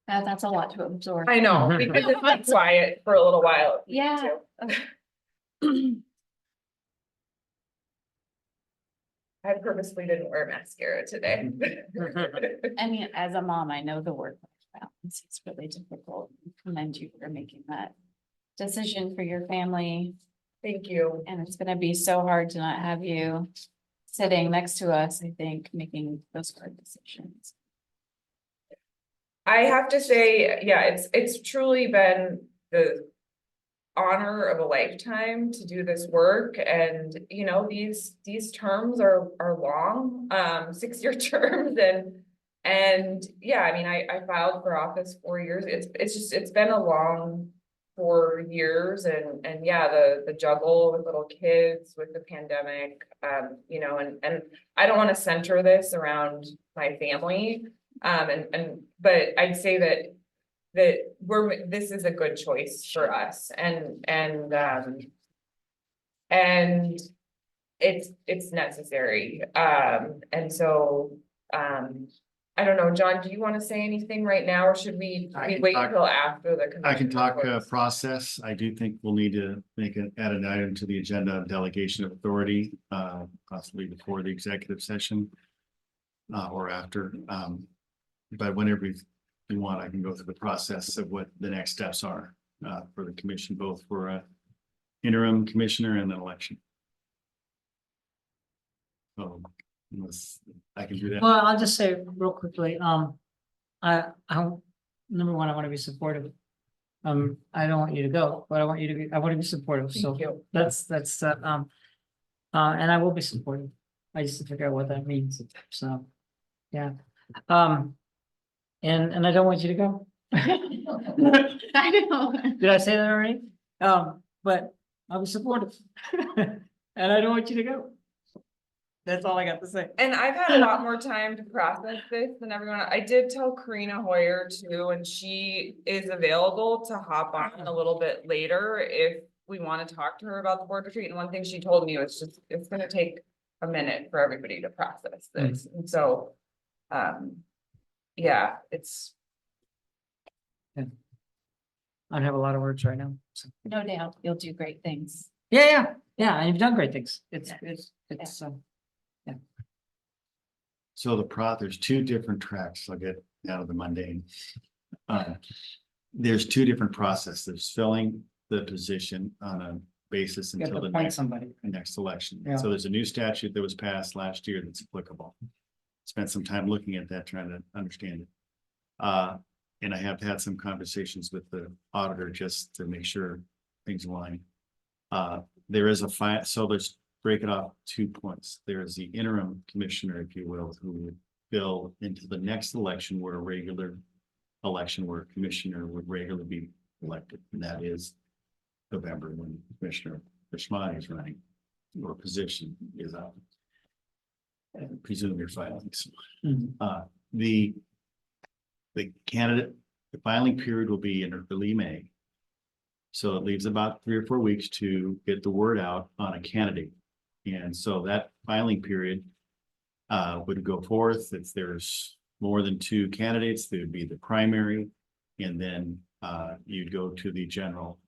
That's a lot to absorb. I know, because it's been quiet for a little while. Yeah. I purposely didn't wear mascara today. I mean, as a mom, I know the work-life balance. It's really difficult. I commend you for making that decision for your family. Thank you. And it's gonna be so hard to not have you sitting next to us, I think, making those hard decisions. I have to say, yeah, it's truly been the honor of a lifetime to do this work. And, you know, these terms are long, 6-year terms, and yeah, I mean, I filed for office 4 years. It's been a long 4 years, and yeah, the juggle with little kids, with the pandemic, you know, and I don't want to center this around my family. But I'd say that this is a good choice for us, and it's necessary. And so, I don't know, John, do you want to say anything right now, or should we wait until after the? I can talk reports? process. I do think we'll need to add an item to the agenda of delegation of authority, possibly before the executive session. Or after, but whenever you want, I can go through the process of what the next steps are for the commission, both for a interim commissioner and an election. So I can do that. Well, I'll just say real quickly, I number one, I want to be supportive. I don't want you to go, but I want to be supportive, so Thank you. that's, and I will be supportive. I just have to figure out what that means, so, yeah. And I don't want you to go. I know. Did I say that already? But I'll be supportive. And I don't want you to go. That's all I got to say. And I've had a lot more time to process this than everyone. I did tell Karina Hoyer too, and she is available to hop on a little bit later if we want to talk to her about the board retreat. And one thing she told me was just, it's gonna take a minute for everybody to process this. And so, yeah, it's. I have a lot of words right now. So. No doubt, you'll do great things. Yeah, and you've done great things. It's. So there's 2 different tracks. I'll get out of the mundane. There's two different processes. There's filling the position on a basis You have until to the appoint next somebody. election. Yeah. So there's a new statute that was passed last year that's applicable. Spent some time looking at that, trying to understand it. And I have had some conversations with the auditor just to make sure things align. There is so let's break it off 2 points. There is the interim commissioner, if you will, who would fill into the next election where a regular election where a commissioner would regularly be elected, and that is November when Commissioner Fishmani is running or position is out. And presume your filings. Mhm. The candidate, the filing period will be in early May. So it leaves about 3 or 4 weeks to get the word out on a candidate. And so that filing period would go forth if there's more than 2 candidates, there would be the primary. And then you'd go to the general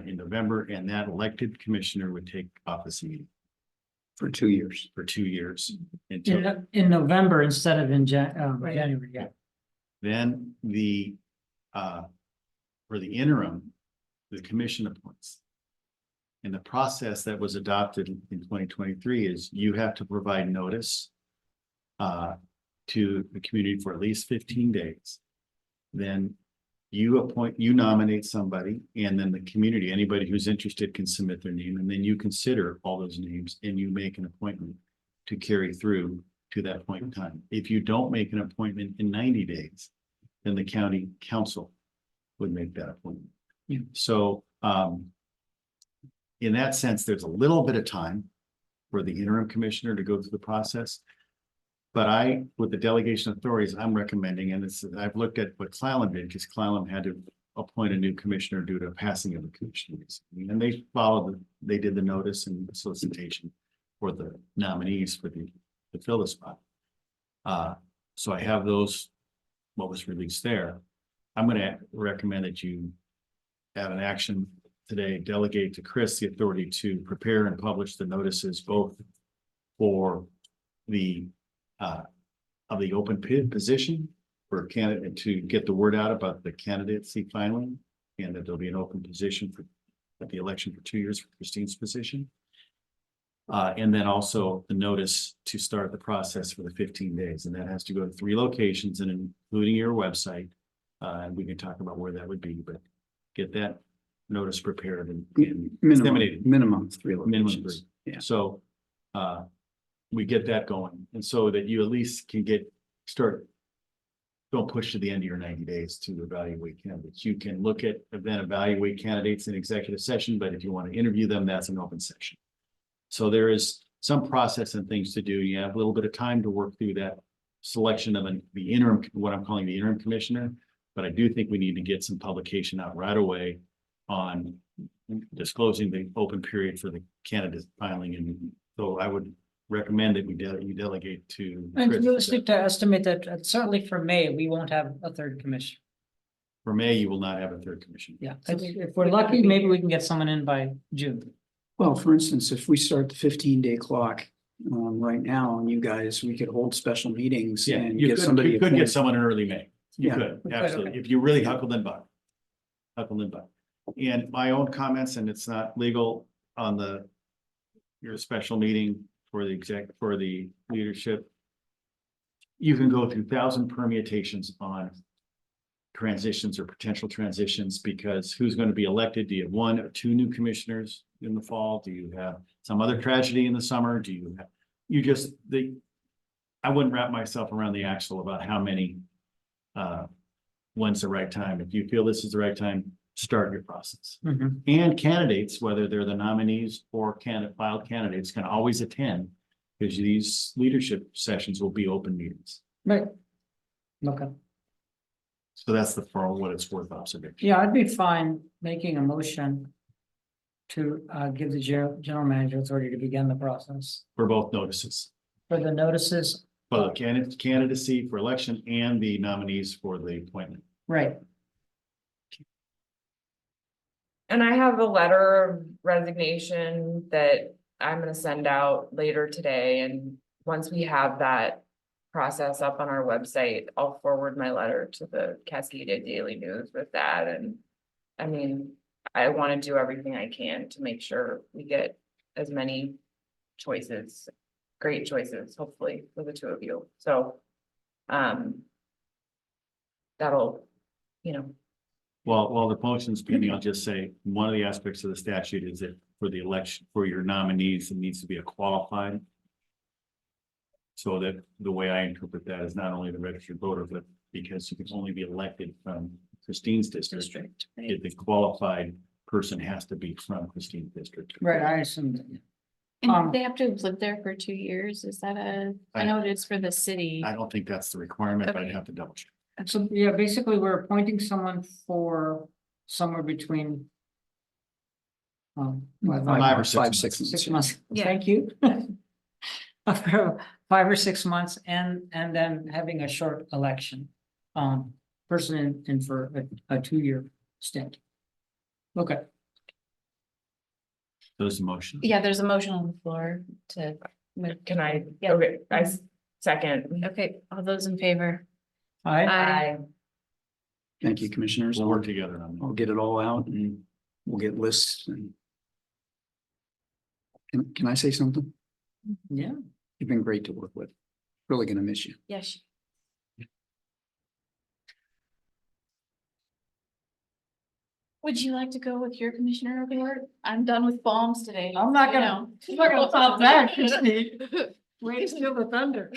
in November, and that elected commissioner would take office immediately For 2 years. for 2 years. Until In November instead of in January, yeah. then for the interim, the commission appoints. And the process that was adopted in 2023 is you have to provide notice to the community for at least 15 days. Then you nominate somebody, and then the community, anybody who's interested can submit their name, and then you consider all those names and you make an appointment to carry through to that point in time. If you don't make an appointment in 90 days, then the county council would make that appointment. Yeah. So in that sense, there's a little bit of time for the interim commissioner to go through the process. But with the delegation authorities, I'm recommending, and I've looked at what Clallam did, because Clallam had to appoint a new commissioner due to passing of the commission. And they did the notice and solicitation for the nominees to fill the spot. So I have what was released there. I'm going to recommend that you add an action today, delegate to Chris the authority to prepare and publish the notices both for the of the open position for a candidate to get the word out about the candidacy filing, and that there'll be an open position at the election for 2 years for Christine's position. And then also the notice to start the process for the 15 days, and that has to go to 3 locations and including your website. And we can talk about where that would be, but get that notice prepared and disseminated. Minimum 3 Minimum locations. 3. Yeah. So we get that going, and so that you at least can don't push to the end of your 90 days to evaluate candidates. You can look at, then evaluate candidates in executive session, but if you want to interview them, that's an open session. So there is some process and things to do. You have a little bit of time to work through that selection of the interim, what I'm calling the interim commissioner. But I do think we need to get some publication out right away on disclosing the open period for the candidate filing. And so I would recommend that you delegate to And Chris. realistic to estimate that certainly for May, we won't have a 3rd commission. For May, you will not have a 3rd commission. Yeah, if we're lucky, maybe we can get someone in by June. Well, for instance, if we start the 15-day clock right now, and we could hold special meetings Yeah, and you get could, somebody. you could get appointed. someone in early May. You Yeah. could, We could, absolutely, okay. if you really huckled and buck. And my own comments, and it's not legal on your special meeting for the leadership. You can go through 1,000 permutations on transitions or potential transitions, because who's going to be elected? Do you have 1 or 2 new commissioners in the fall? Do you have some other tragedy in the summer? Do you have, I wouldn't wrap myself around the axle about how many, when's the right time. If you feel this is the right time, start your process. Mhm. And candidates, whether they're the nominees or filed candidates, can always attend, because these leadership sessions will be open meetings. Right. Okay. So that's for what it's worth observation. Yeah, I'd be fine making a motion to give the general manager authority to begin the process For both notices, for the notices. for the candidacy for election and the nominees for the appointment. Right. And I have a letter of resignation that I'm gonna send out later today, and once we have that process up on our website. I'll forward my letter to the Cascade Daily News with that, and I mean, I want to do everything I can to make sure we get as many choices, great choices, hopefully, for the two of you, so. That'll, you know, While the motion's pending, I'll just say, one of the aspects of the statute is that for the election, for your nominees, it needs to be a qualified. So that the way I interpret that is not only the registered voter, but because you can only be elected from Christine's district. If the qualified person has to be from Christine's district. Right, I assumed. And they have to have lived there for 2 years. Is that I know it is for the city. I don't think that's the requirement, but I'd Okay. have to double check. So, yeah, basically, we're appointing someone for somewhere between. What, 5 or 6 5, months. 6 months. 6 months, Yeah. thank you. For 5 or 6 months and then having a short election. Person in for a 2-year stint. Okay, Those motion. Yeah, there's a motion on the floor to. can I, Yeah. okay, second. Okay, all those in favor? all right, Aye. Thank you, commissioners. We'll work together on that. I'll get it all out and we'll get lists and. Can I say something? yeah. You've been great to work with. Really gonna miss you. Yes. Would you like to go with your commissioner report? I'm done with bombs today. I'm not you gonna- know. I'm not gonna top that, Christine. Way to steal the thunder.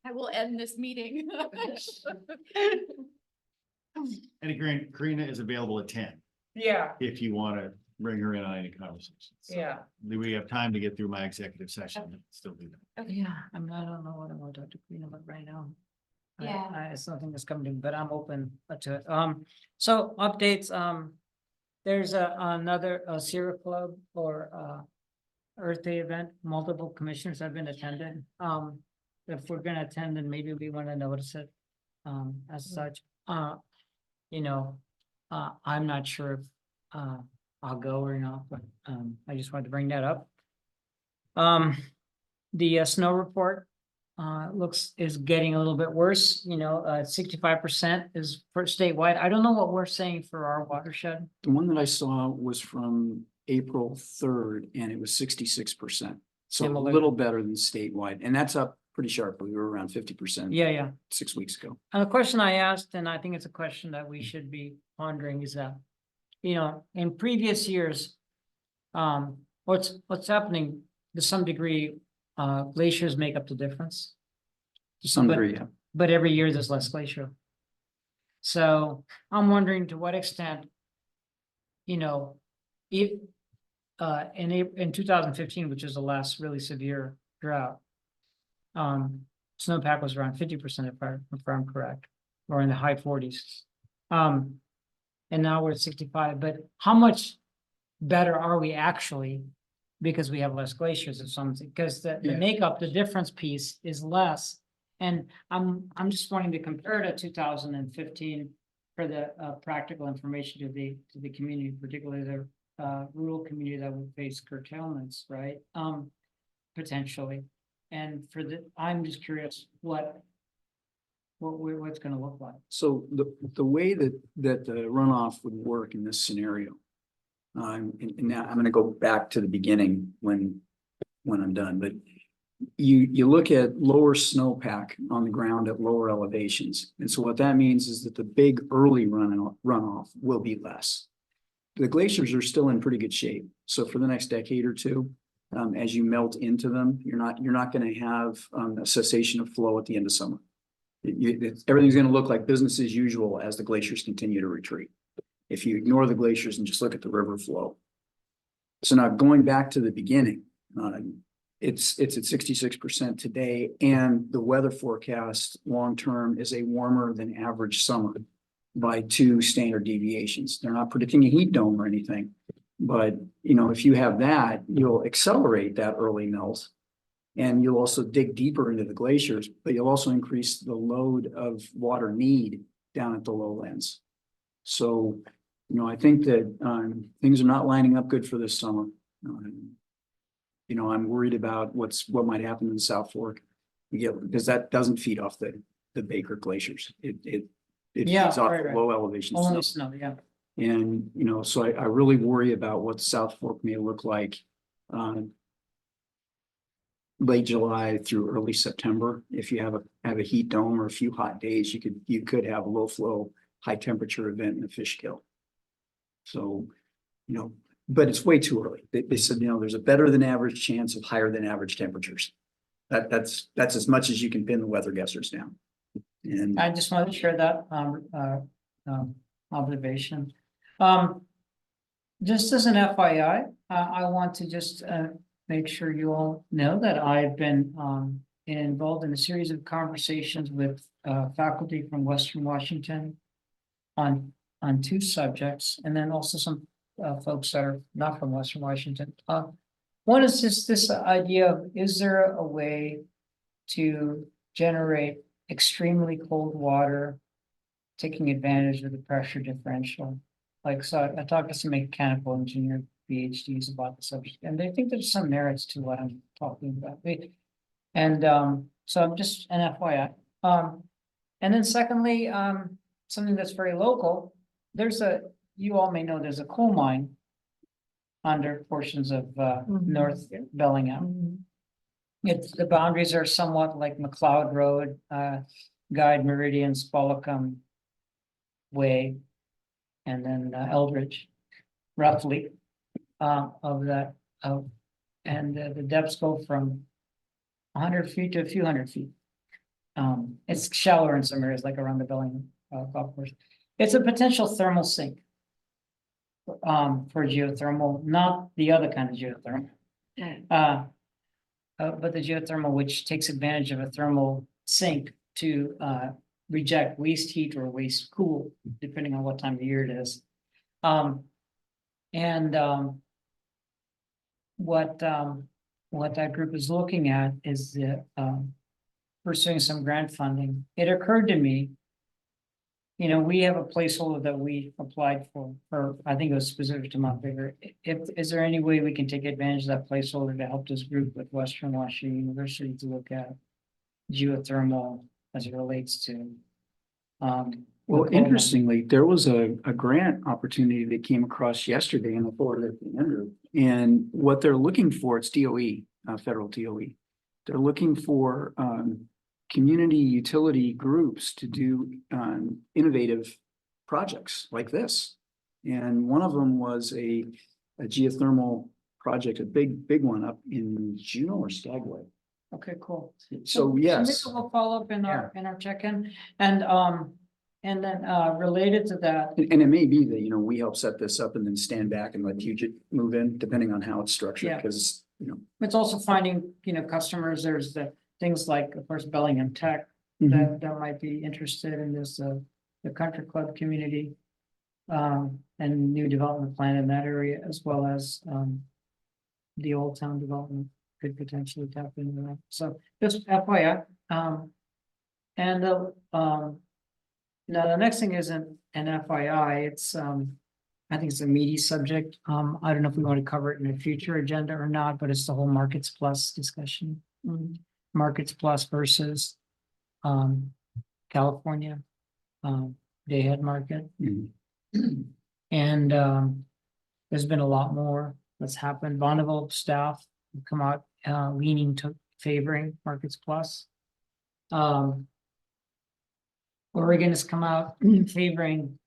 I will end this meeting. And Karina is available at 10, Yeah, if you want to bring her in on any conversations. yeah. Do we have time to get through my executive session and still do that? Yeah, I don't know what I want to talk to Queen about right now. Yeah. It's something that's coming, but I'm open to it. So updates, there's another Sierra Club or Earth Day event, multiple commissioners have been attending. If we're gonna attend, then maybe we want to notice it as such. You know, I'm not sure if I'll go or not, but I just wanted to bring that up. The snow report is getting a little bit worse, 65% is for statewide. I don't know what we're saying for our watershed. The one that I saw was from April 3rd and it was 66%. So a Similar. little better than statewide, and that's up pretty sharply. We were around 50% Yeah. 6 weeks ago. And the question I asked, and I think it's a question that we should be pondering, is that, in previous years, what's happening to some degree, glaciers make up the difference. To some But- degree, yeah. But every year there's less glacier. So I'm wondering to what extent, if in 2015, which is the last really severe drought, snowpack was around 50% if I'm correct, or in the high 40s. And now we're at 65, but how much better are we actually? Because we have less glaciers or something, because the Yeah. makeup, the difference piece is less. And I'm just wanting to compare to 2015 for the practical information to the community, particularly the rural community that would face curtailments, right? Potentially. And I'm just curious what's gonna look like. So the way that the runoff would work in this scenario. And now I'm gonna go back to the beginning when I'm done, but you look at lower snowpack on the ground at lower elevations. And so what that means is that the big early runoff will be less. The glaciers are still in pretty good shape. So for the next decade or two, as you melt into them, you're not gonna have a cessation of flow at the end of summer. Everything's gonna look like business as usual as the glaciers continue to retreat. If you ignore the glaciers and just look at the river flow. So now going back to the beginning, it's at 66% today, and the weather forecast long-term is a warmer than average summer by 2 standard deviations. They're not predicting a heat dome or anything, but if you have that, you'll accelerate that early melt. And you'll also dig deeper into the glaciers, but you'll also increase the load of water need down at the lowlands. So, I think that things are not lining up good for this summer. I'm worried about what might happen in the South Fork. Yeah, because that doesn't feed off the Baker glaciers. It Yeah, feeds off right. low elevation Only snow. snow, yeah. And, so I really worry about what the South Fork may look like. Late July through early September. If you have a heat dome or a few hot days, you could have a low flow, high temperature event in a fish kill. So, but it's way too early. They said, there's a better than average chance of higher than average temperatures. That's as much as you can pin the weather guessers down. And I just wanted to share that observation. Just as an FYI, I want to just make sure you all know that I've been involved in a series of conversations with faculty from Western Washington on two subjects, and then also some folks that are not from Western Washington. One is just this idea of, is there a way to generate extremely cold water, taking advantage of the pressure differential? Like, so I talked to some mechanical engineer PhDs about the subject, and they think there's some merits to what I'm talking about. So I'm just an FYI. And then secondly, something that's very local, you all may know there's a coal mine under portions of North Bellingham. The boundaries are somewhat like McLeod Road, Guide Meridian, Spollicum Way, and then Eldridge, roughly, of that. And the depths go from 100 feet to a few hundred feet. It's shallower in some areas, like around the Bellingham golf course. It's a potential thermal sink for geothermal, not the other kind of geothermal. But the geothermal, which takes advantage of a thermal sink to reject waste heat or waste cool, depending on what time of year it is. What that group is looking at is pursuing some grant funding. It occurred to me, we have a placeholder that we applied for I think it was specific to Mount Baker. Is there any way we can take advantage of that placeholder to help this group with Western Washington University to look at geothermal as it relates to? well, interestingly, there was a grant opportunity that came across yesterday in the forward at the Andrew. And what they're looking for, it's DOE, federal DOE. They're looking for community utility groups to do innovative projects like this. And one of them was a geothermal project, a big one up in Juneau or Skagway. Okay, cool. So yes. Maybe we'll follow up in our check-in, and then related to that. And it may be that, we help set this up and then stand back and let Puget move in, depending on how it's structured, Yeah. because, It's also finding, customers. There's the things like, of course, Bellingham Tech Mhm. that might be interested in this, the country club community. And new development plan in that area, as well as the Old Town development could potentially tap into that. So just FYI. Now the next thing isn't an FYI, it's I think it's a meaty subject. I don't know if we want to cover it in a future agenda or not, but it's the whole Markets Plus discussion. Markets Plus versus California day ahead market. Mhm. And there's been a lot more that's happened. Bonneville staff have come out leaning to favoring Markets Plus. Oregon has come out favoring.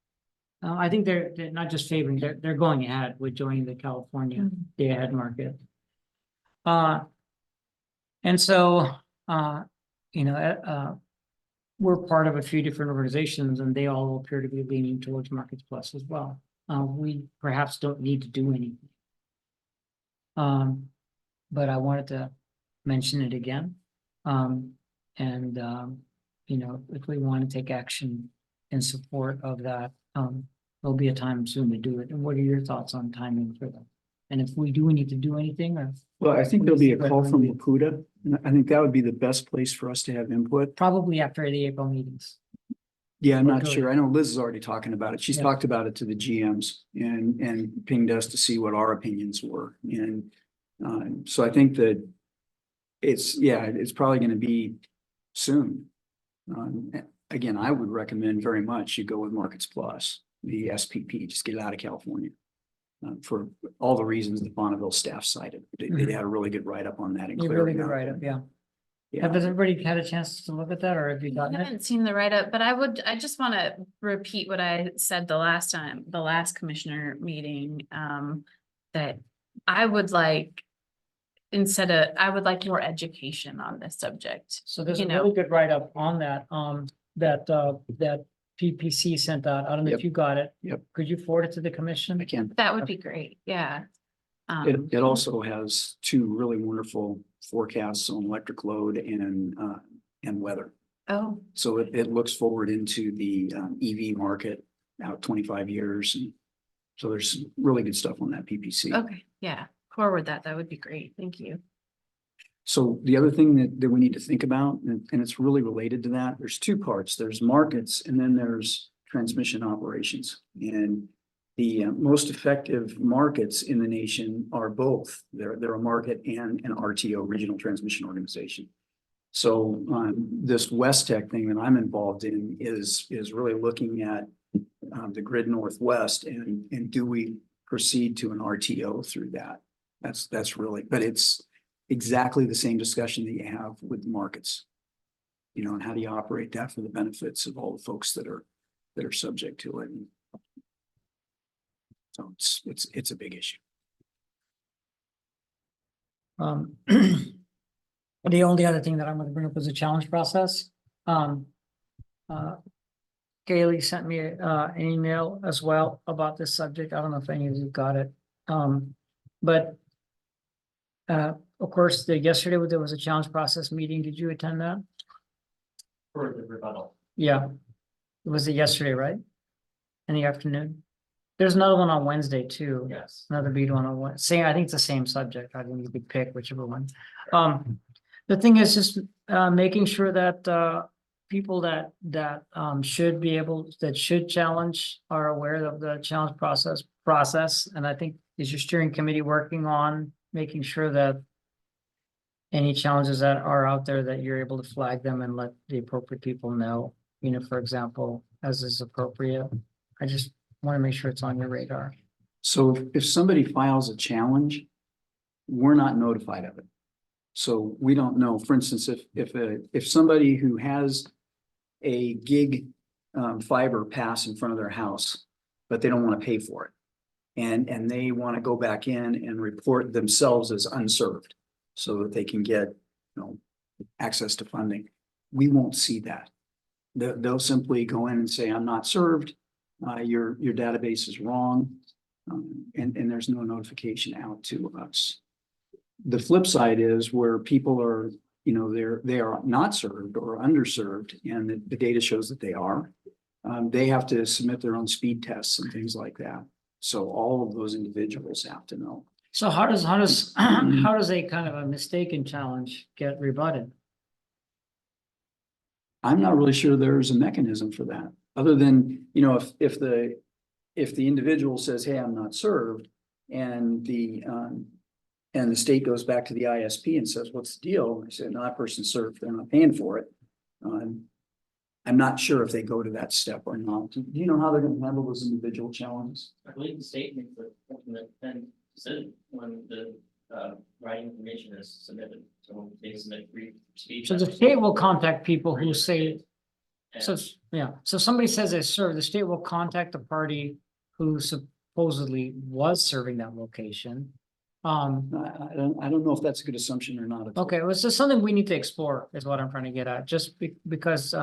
I think they're not just favoring, they're going ahead with joining the California day ahead market. And so we're part of a few different organizations, and they all appear to be leaning towards Markets Plus as well. We perhaps don't need to do anything. But I wanted to mention it again. If we want to take action in support of that, there'll be a time soon to do it. And what are your thoughts on timing for that? And if we do need to do anything, or Well, I think there'll be a call from Laputa, and I think that would be the best place for us to have input. probably after the April meetings. Yeah, I'm not Okay. sure. I know Liz is already talking about it. She's Yeah. talked about it to the GMs and pinged us to see what our opinions were. And so I think that it's probably going to be soon. Again, I would recommend very much you go with Markets Plus, the SPP, just get it out of California. For all the reasons the Bonneville staff cited. They had a really good write-up on that. in You Clear really good Mountain. write-up, yeah. Yeah. Has everybody had a chance to look at that, or have you I gotten it? haven't seen the write-up, but I just want to repeat what I said the last time, the last commissioner meeting, that I would like, I would like more education on this subject. So there's a you know. really good write-up on that, that PPC sent out. I don't know if Yep. you got it. Yep. Could you forward it to the commission? I can. That would be great, yeah. It also has two really wonderful forecasts on electric load and weather. Oh, So it looks forward into the EV market out 25 years. And so there's really good stuff on that PPC. okay, yeah, forward that would be great, thank you. So the other thing that we need to think about, and it's really related to that, there's two parts. There's markets and then there's transmission operations. And the most effective markets in the nation are both. They're a market and an RTO, Regional Transmission Organization. So this West Tech thing that I'm involved in is really looking at the grid Northwest and do we proceed to an RTO through that? That's really, but it's exactly the same discussion that you have with markets. You know, and how do you operate that for the benefits of all the folks that are subject to it? So it's a big issue. The only other thing that I'm gonna bring up is the challenge process. Kaylee sent me an email as well about this subject. I don't know if any of you got it. But of course, yesterday there was a challenge process meeting. Did you attend that? For the rebuttal. Yeah. Was it yesterday, right? In the afternoon? There's another one on Wednesday too. Yes. Another big one on Wednesday. I think it's the same subject. I think you could pick whichever one. The thing is just making sure that people that should be able, that should challenge are aware of the challenge process. And I think is your steering committee working on making sure that any challenges that are out there, that you're able to flag them and let the appropriate people know, you know, for example, as is appropriate. I just want to make sure it's on your radar. So if somebody files a challenge, we're not notified of it. So we don't know, for instance, if somebody who has a gig fiber pass in front of their house, but they don't want to pay for it. And they want to go back in and report themselves as unserved so that they can get, you know, access to funding. We won't see that. They'll simply go in and say, I'm not served. Your database is wrong. And there's no notification out to us. The flip side is where people are, you know, they are not served or underserved, and the data shows that they are. They have to submit their own speed tests and things like that. So all of those individuals have to know. So how does how does a kind of a mistaken challenge get rebutted? I'm not really sure there's a mechanism for that, other than, you know, if the individual says, hey, I'm not served, and the state goes back to the ISP and says, what's the deal? They say, no, that person's served, they're not paying for it. I'm not sure if they go to that step or not. Do you know how they're gonna handle those individual challenges? I believe the state makes the ultimate decision when the writing information is submitted. So they submit free speech. So the state will contact people who say, so, yeah, so somebody says they serve, the state will contact the party who supposedly was serving that location. I don't know if that's a good assumption or not. Okay, well, it's just something we need to explore is what I'm trying to get at, just because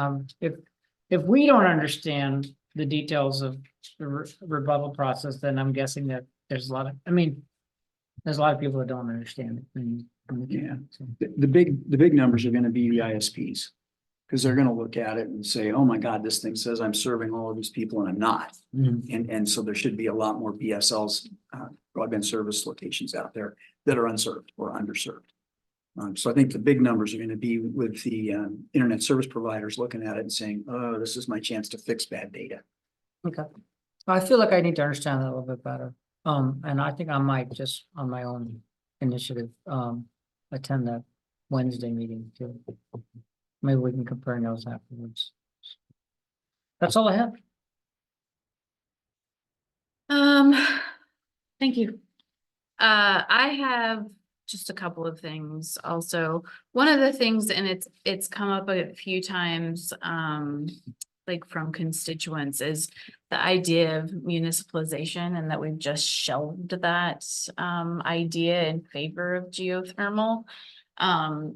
if we don't understand the details of the rebuttal process, then I'm guessing that there's a lot of people that don't understand it. Yeah. The big numbers are gonna be the ISPs. Because they're gonna look at it and say, oh my God, this thing says I'm serving all of these people and I'm not. And so there should be a lot more BSLs, broadband service locations out there that are unserved or underserved. So I think the big numbers are gonna be with the internet service providers looking at it and saying, oh, this is my chance to fix bad data. Okay, I feel like I need to understand that a little bit better. And I think I might just on my own initiative, attend that Wednesday meeting too. Maybe we can compare notes afterwards. That's all I have. Thank you. I have just a couple of things also. One of the things, and it's come up a few times, like from constituents, is the idea of municipalization, and that we've just shelved that idea in favor of geothermal. And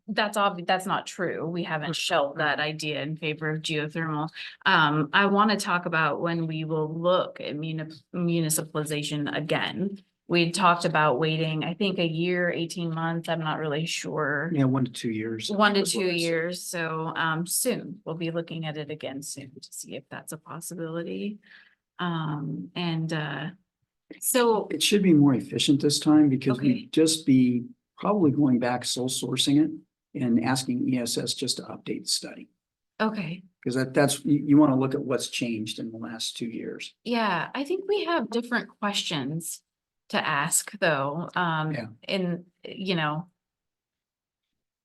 that's not true. We haven't shelved that idea in favor of geothermal. I want to talk about when we will look at municipalization again. We talked about waiting, I think, a year, 18 months. I'm not really sure. Yeah, 1 to 2 years. 1 to was 2 what I said. years. So, soon we'll be looking at it again soon to see if that's a possibility. So, It should be more efficient this time because Okay. we'd just be probably going back sole sourcing it and asking ESS just to update the study. okay. Because that's, you want to look at what's changed in the last 2 years. Yeah, I think we have different questions to ask though. Yeah.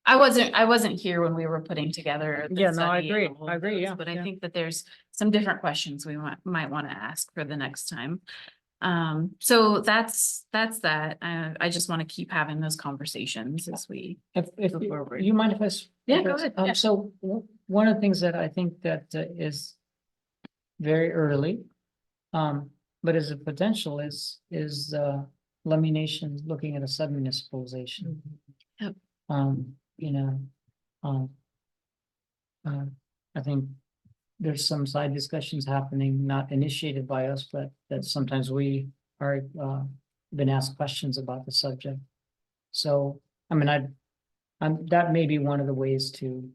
I wasn't here when we were putting together. the Yeah, no, I study and agree. all I of agree, those, yeah, But I yeah. think that there's some different questions we might want to ask for the next time. So that's that. I just want to keep having those conversations as we. If Go forward. you mind if I? Yeah, go ahead. Yeah. So one of the things that I think that is very early, but as a potential is Lummi Nation looking at a sub-municipalization. Yep. You know, I think there's some side discussions happening, not initiated by us, but that sometimes we are been asked questions about the subject. So, I mean, that may be one of the ways to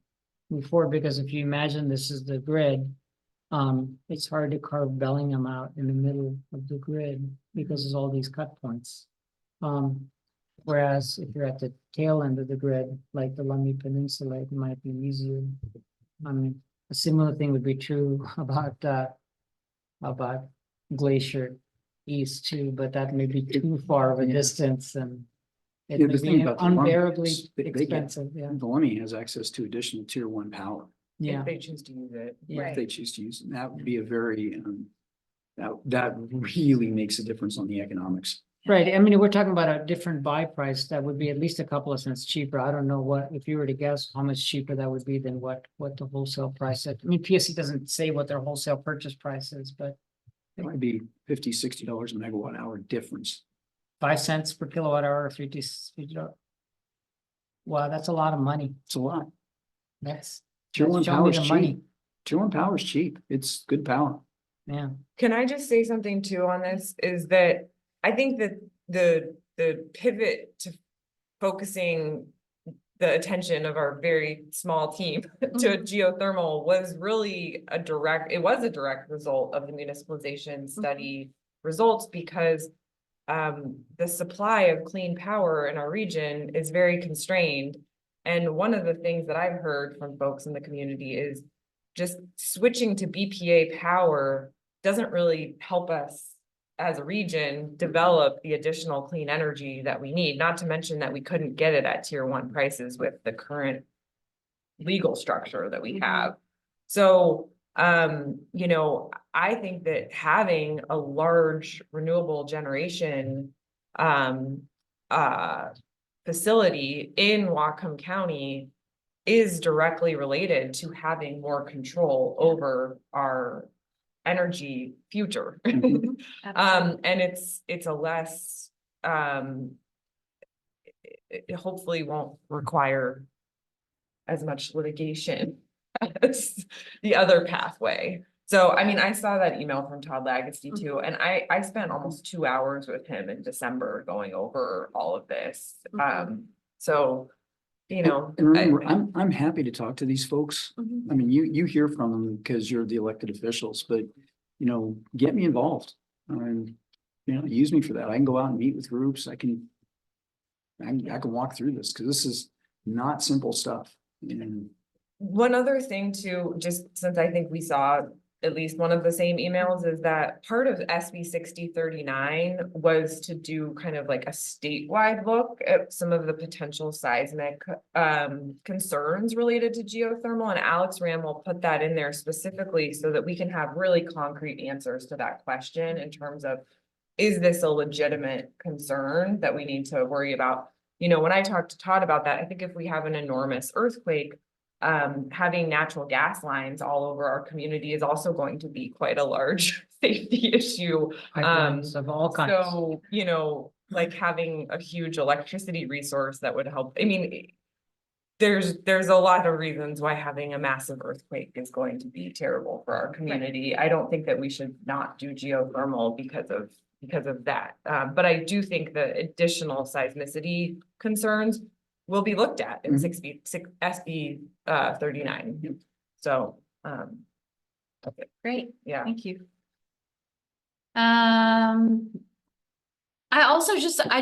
move forward, because if you imagine this is the grid, it's hard to carve Bellingham out in the middle of the grid because there's all these cut points. Whereas if you're at the tail end of the grid, like the Lummi Peninsula, it might be easier. I mean, a similar thing would be true about Glacier East too, but that may be too far of a distance, and it Yeah, may the thing be about the Lummi unbearably is they get- expensive, yeah, The Lummi has access to additional tier 1 power yeah. If they choose to use it. Yeah. if they choose to use it. And that would be a very, that really makes a difference on the economics. Right, I mean, we're talking about a different buy price that would be at least a couple of cents cheaper. I don't know what, if you were to guess how much cheaper that would be than what the wholesale price is. I mean, PSC doesn't say what their wholesale purchase price is, but It might be $50-60 a megawatt hour difference. 5 cents per kilowatt hour, 50. Wow, that's a lot of money. It's a lot. That's Tier 1 show me power is the cheap. money. Tier 1 power is cheap. It's good power. Yeah, Can I just say something too on this, is that I think that the pivot to focusing the attention of our very small team to geothermal was really a direct result of the municipalization study results, because the supply of clean power in our region is very constrained. And one of the things that I've heard from folks in the community is just switching to BPA power doesn't really help us as a region develop the additional clean energy that we need, not to mention that we couldn't get it at tier 1 prices with the current legal structure that we have. So, I think that having a large renewable generation facility in Whatcom County is directly related to having more control over our energy future. And it's a less, it hopefully won't require as much litigation as the other pathway. So, I mean, I saw that email from Todd Lagacy too, and I spent almost 2 hours with him in December going over all of this. So, And remember, I'm happy to talk to these folks. Mhm. I mean, you hear from them because you're the elected officials, but get me involved. And use me for that. I can go out and meet with groups. I can walk through this, because this is not simple stuff. And one other thing too, just since I think we saw at least one of the same emails, is that part of SB 6039 was to do kind of like a statewide look at some of the potential seismic concerns related to geothermal, and Alex Ramel put that in there specifically so that we can have really concrete answers to that question in terms of, is this a legitimate concern that we need to worry about? You know, when I talked to Todd about that, I think if we have an enormous earthquake, having natural gas lines all over our community is also going to be quite a large safety issue. Pipelines of all kinds. So, you know, like having a huge electricity resource that would help, I mean, there's a lot of reasons why having a massive earthquake is going to be terrible for our community. I don't think that we should not do geothermal because of that. But I do think the additional seismicity concerns will be looked at in SB 39. So, Great, yeah. thank you. I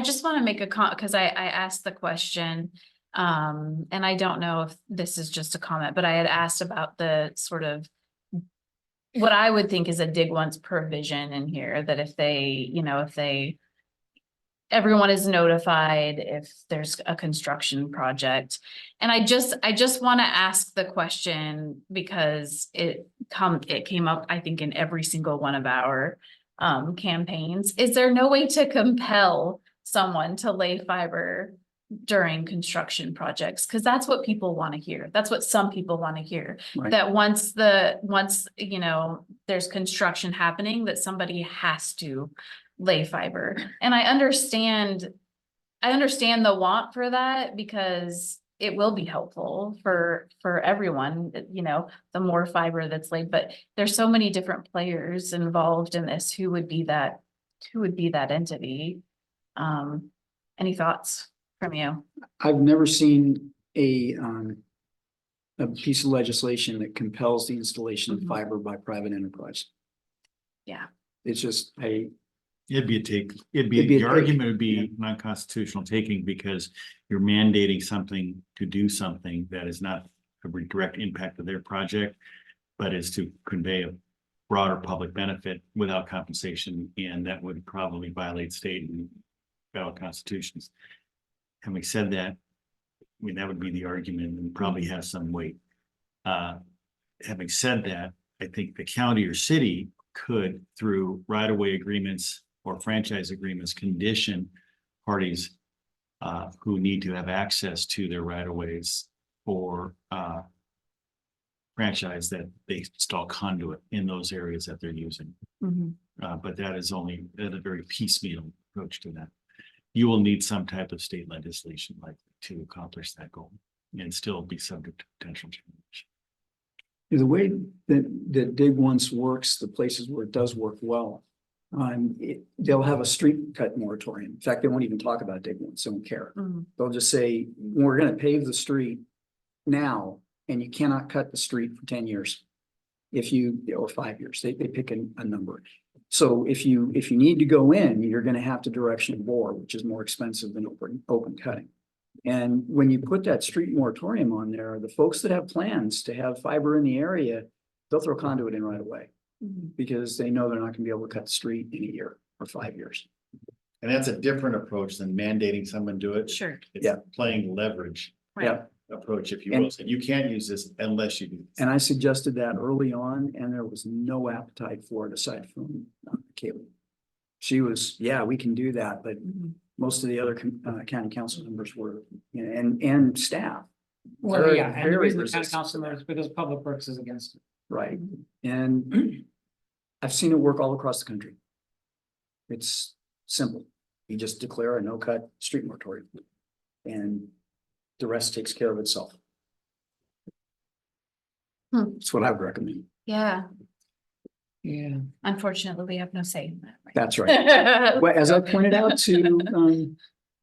just want to make a comment because I asked the question. And I don't know if this is just a comment, but I had asked about the sort of what I would think is a dig once provision in here, that if they, you know, everyone is notified if there's a construction project. And I just want to ask the question because it came up, I think, in every single one of our campaigns. Is there no way to compel someone to lay fiber during construction projects? Because that's what people want to hear. That's what some people want to hear. Right. That once you know, there's construction happening, that somebody has to lay fiber. And I understand the want for that because it will be helpful for everyone, you know, the more fiber that's laid, but there's so many different players involved in this. Who would be that entity? Any thoughts from you? I've never seen a piece of legislation that compels the installation of fiber by private enterprise. Yeah. It's just It'd be a take, It'd be a the take, argument would be non-constitutional taking because you're mandating something to do something that is not a direct impact of their project, but is to convey a broader public benefit without compensation, and that would probably violate state and federal constitutions. Having said that, I mean, that would be the argument and probably has some weight. Having said that, I think the county or city could, through right-of-way agreements or franchise agreements, condition parties who need to have access to their right-of-ways or franchise that they install conduit in those areas that they're using. But that is only a very piecemeal approach to that. You will need some type of state legislation likely to accomplish that goal and still be subject to potential change. the way that Dig Once works, the places where it does work well. They'll have a street cut moratorium. In fact, they won't even talk about Dig Once, they don't care. They'll just say, we're gonna pave the street now, and you cannot cut the street for 10 years. Or 5 years, they pick a number. So if you need to go in, you're gonna have to directional bore, which is more expensive than open cutting. And when you put that street moratorium on there, the folks that have plans to have fiber in the area, they'll throw conduit in right away. Because they know they're not gonna be able to cut the street in a year or 5 years. And that's a different approach than mandating someone do it. Sure. It's Yeah. playing leverage Yeah. approach, if you will. So you can't use this unless you do this. And I suggested that early on, and there was no appetite for it aside from Kaylee. She was, yeah, we can do that, but most of the other county council members were, you know, and staff. Well, Very, yeah, and the very reason the county resistant council to that. is because Public Works is against it. Right, and I've seen it work all across the country. It's simple. You just declare a no-cut street moratorium. And the rest takes care of itself. That's what I would recommend. Yeah, Yeah. unfortunately, we have no say in that. Right? That's right. Well, as I pointed out to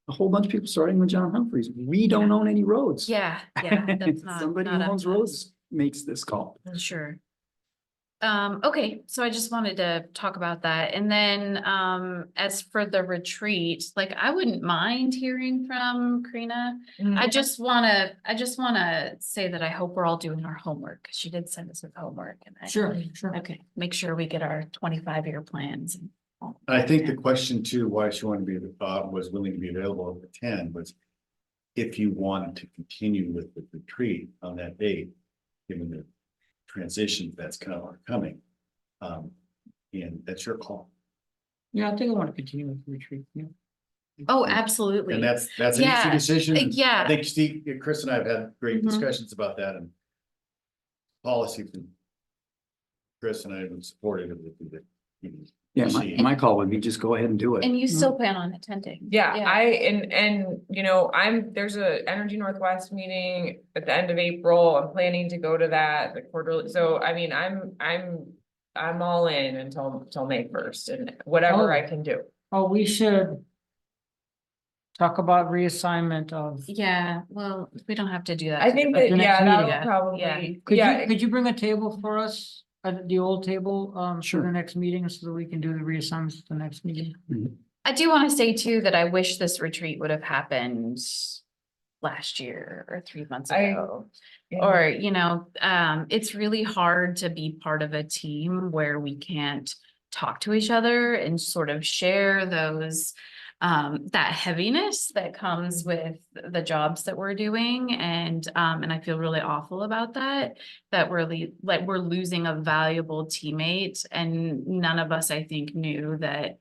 a whole bunch of people, starting with John Humphreys, we don't own any roads. Yeah, that's not. Somebody not who up owns to us. roads makes this call. Sure. Okay, so I just wanted to talk about that. And then, as for the retreat, like, I wouldn't mind hearing from Karina. I just wanna say that I hope we're all doing our homework, 'cause she did send us with homework and Sure. okay, make sure we get our 25-year plans and all. I think the question too, why she wanted to be, was willing to be available at the 10 was if you wanted to continue with the retreat on that date, given the transition that's kind of coming. And that's your call. Yeah, I think I want to continue with the retreat, yeah. Oh, absolutely. And that's an easy Yeah, decision. And yeah. I think Steve, Chris and I have had great Mhm. discussions about that and policy from Chris and I have been supportive of the. Yeah, my call would be just go ahead and do it. And you still plan on attending? Yeah, you know, there's a Energy Northwest meeting at the end of April. I'm planning to go to that, the quarterly. So I mean, I'm all in until May 1st and whatever I can do. Oh, we should talk about reassignment of. Yeah, well, we don't have to do that. I think At that, the next yeah, meeting. that'll probably, Could you bring a table for us, the old table, for Sure. the next meeting so that we can do the reassignments at the next meeting? I do want to say too, that I wish this retreat would have happened last year or 3 months ago. Or, you know, it's really hard to be part of a team where we can't talk to each other and sort of share those, that heaviness that comes with the jobs that we're doing. And I feel really awful about that, that we're losing a valuable teammate, and none of us, I think, knew that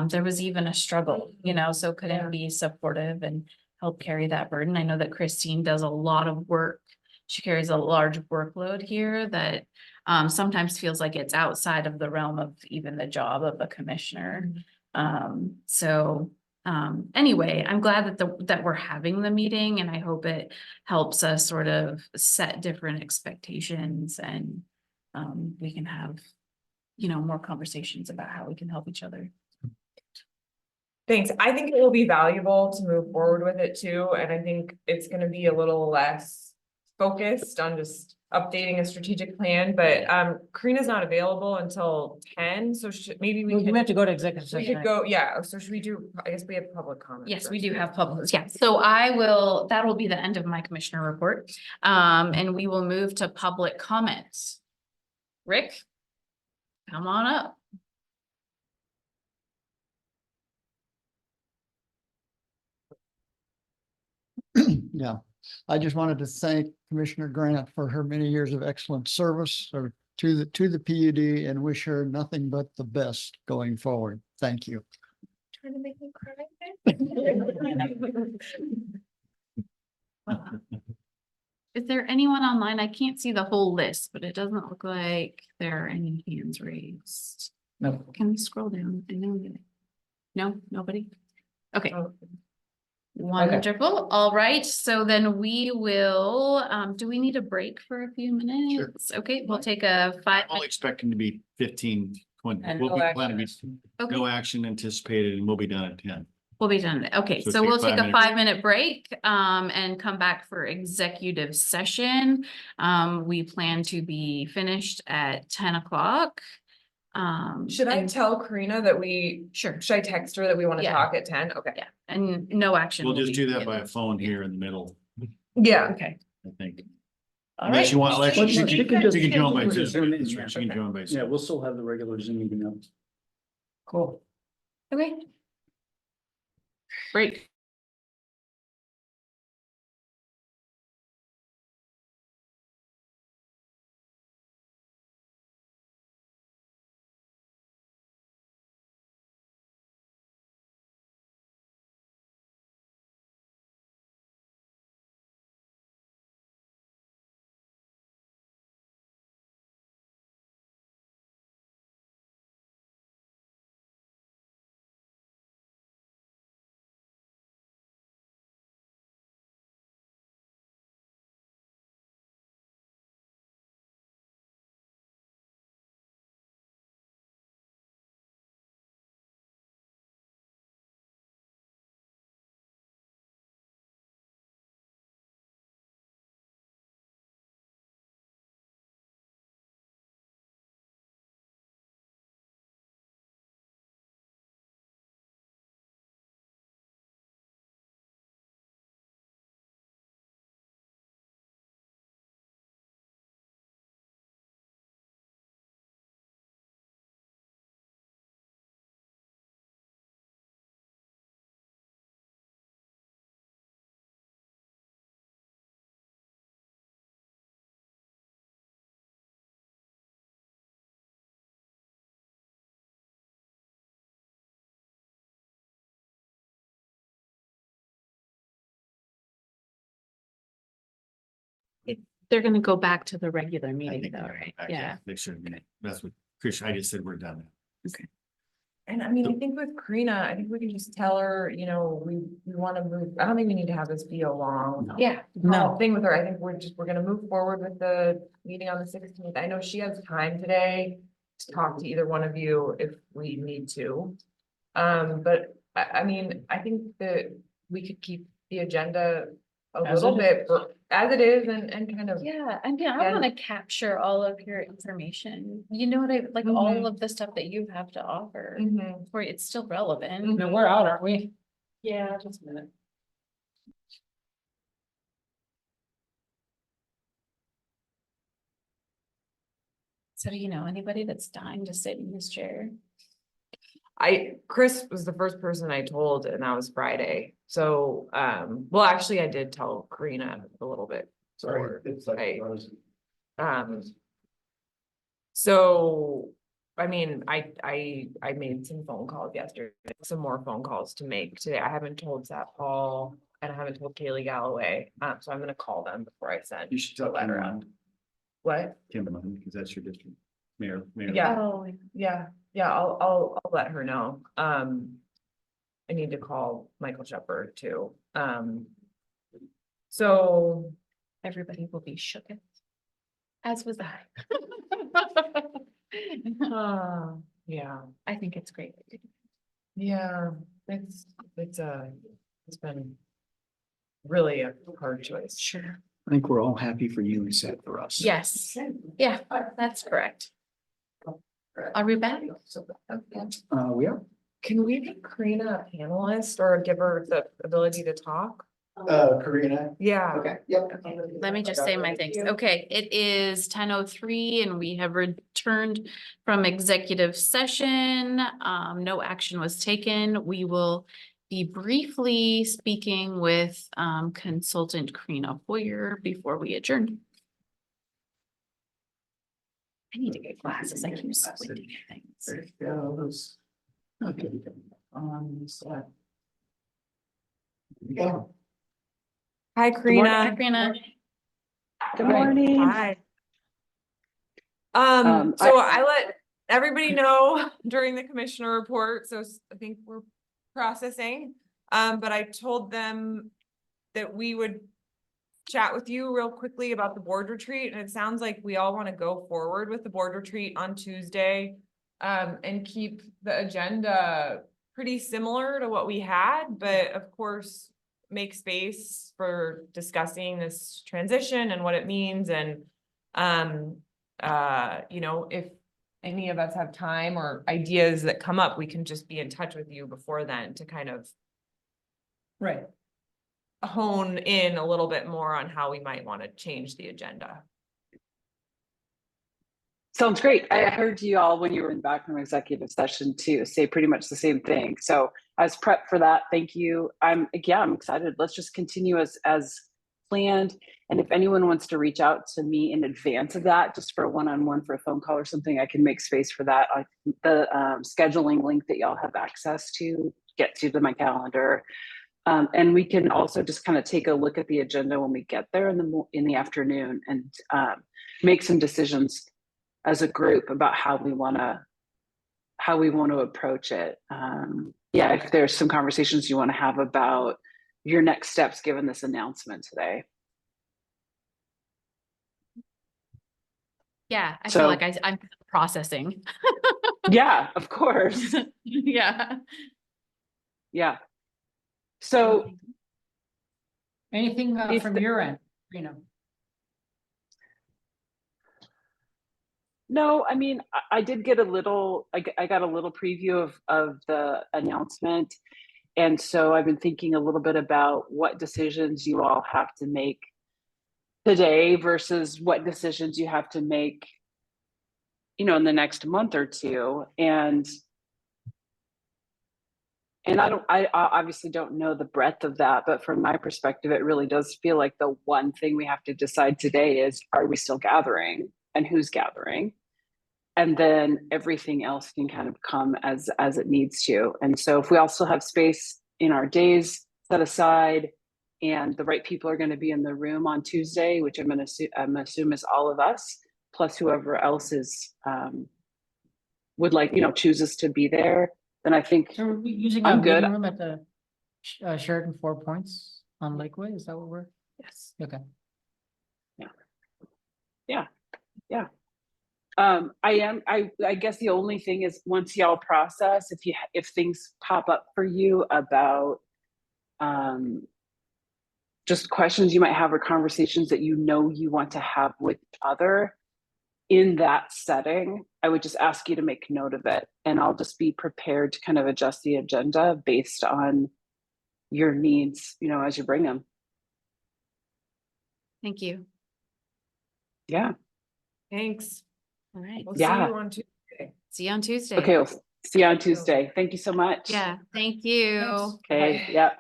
there was even a struggle, you know, so couldn't be supportive and help carry that burden. I know that Christine does a lot of work. She carries a large workload here that sometimes feels like it's outside of the realm of even the job of a commissioner. Anyway, I'm glad that we're having the meeting, and I hope it helps us sort of set different expectations, and we can have, you know, more conversations about how we can help each other. Thanks. I think it will be valuable to move forward with it too, and I think it's gonna be a little less focused on just updating a strategic plan, but Karina's not available until 10, so maybe we We have can, to go to executive we session. could go, yeah, so should we do, I guess we have public comment. Yes, we first. do have public, yeah, so that will be the end of my commissioner report. And we will move to public comments. Rick, come on up. Yeah, I just wanted to thank Commissioner Grant for her many years of excellent service or to the PUD, and wish her nothing but the best going forward. Thank you. Trying to make me cry. Is there anyone online? I can't see the whole list, but it doesn't look like there are any hands raised. No. Can we scroll down? I know that. No, nobody? Okay. Wonderful. All right. So then we will, do we need a break for a few minutes? Okay, we'll take a 5 I'm only expecting to be 15, 20. And We'll no be planning, action. Okay, no action anticipated, and we'll be done at 10. we'll be done. Okay, So so take we'll take a 5 minutes. 5-minute break, and come back for executive session. We plan to be finished at 10 o'clock. Should I and- tell Karina that Sure. should I text her that we want to Yeah. talk at 10? Okay. Yeah, and no action. We'll will just be do that given. by a phone here in the middle, Yeah. Okay. I think. All Unless right. you want, Well, she can join by just Zoom. zoom in, That's right, she can join by Yeah, Zoom. we'll still have the regular Zoom meeting up. Cool. Okay. Break. They're gonna go back to the regular I meeting think though, they're right? back, Yeah. They should be. That's what Chris, I just said we're done. And I mean, I think with Karina, I think we can just tell her, you know, we want to move, I don't think we need to have this be a long. Yeah. No. Thing with her, I think we're gonna move forward with the meeting on the 16th. I know she has time today to talk to either one of you if we need to. But I mean, I think that we could keep the agenda a As little it bit as it is and kind of. Yeah, I mean, I Yeah. wanna capture all of your information. You know what I, like all of the stuff that you have to offer, Mhm. where it's still relevant. No, we're out, aren't we? Yeah, just a minute. So do you know anybody that's dying to sit in this chair? Chris was the first person I told, and that was Friday. So, well, actually, I did tell Karina a little bit. Sorry, it's like. Right. So, I mean, I made some phone calls yesterday, some more phone calls to make today. I haven't told Zach Paul and I haven't told Kaylee Galloway. So I'm gonna call them before I send. You should tell the letter Kim out. Lund, What? Kim Lund, because that's your district. Mayor. Yeah. Oh, Yeah, I'll let her know. I need to call Michael Shepherd too. So, everybody will be shook. As was I. yeah, I think it's great. yeah, it's been really a hard choice. Sure. I think we're all happy for you and sad for us. Yes, yeah, that's correct. Are we back? We are. Can we make Karina a panelist or give her the ability to talk? Karina. Yeah. Okay, yep. Let me just say my thanks. Okay, it is 10:03 and we have returned from executive session. No action was taken. We will be briefly speaking with consultant Karina Hoyer before we adjourn. I need to get glasses. I keep squinting at things. Okay. Yeah. Hi, Hi, Karina. Karina. Good morning. Hi. So I let everybody know during the commissioner report, so I think we're processing. But I told them that we would chat with you real quickly about the board retreat, and it sounds like we all want to go forward with the board retreat on Tuesday. And keep the agenda pretty similar to what we had, but of course, make space for discussing this transition and what it means. And, you know, if any of us have time or ideas that come up, we can just be in touch with you before then to kind of Right. hone in a little bit more on how we might want to change the agenda. Sounds great. I heard you all when you were in back from executive session too, say pretty much the same thing. So as prep for that, thank you. I'm excited. Let's just continue as planned. And if anyone wants to reach out to me in advance of that, just for a one-on-one, for a phone call or something, I can make space for that. The scheduling link that y'all have access to, get to my calendar. And we can also just kind of take a look at the agenda when we get there in the afternoon and make some decisions as a group about how we want to approach it. Yeah, if there's some conversations you want to have about your next steps given this announcement today. Yeah, I So- feel like I'm processing. Yeah, of course. Yeah. Yeah. So Anything If from the- your end, no, I mean, I did get a little, I got a little preview of the announcement. And so I've been thinking a little bit about what decisions you all have to make today versus what decisions you have to make, you know, in the next month or two. And I obviously don't know the breadth of that, but from my perspective, it really does feel like the one thing we have to decide today is, are we still gathering and who's gathering? And then everything else can kind of come as it needs to. And so if we also have space in our days set aside and the right people are gonna be in the room on Tuesday, which I'm assume is all of us, plus whoever else is, would like, chooses to be there, then I think So are we using a I'm good. meeting room at the Sheraton Four Points on Lakeway? Is that what we're? Yes. Okay. I guess the only thing is, once y'all process, if things pop up for you about just questions you might have or conversations that you want to have with each other in that setting, I would just ask you to make note of it, and I'll just be prepared to kind of adjust the agenda based on your needs, as you bring them. Thank you. Yeah. Thanks. All right. We'll Yeah. see you on Tuesday. See you on Tuesday. Okay, we'll see you on Tuesday. Thank you so much. Yeah, thank you. Okay, yeah.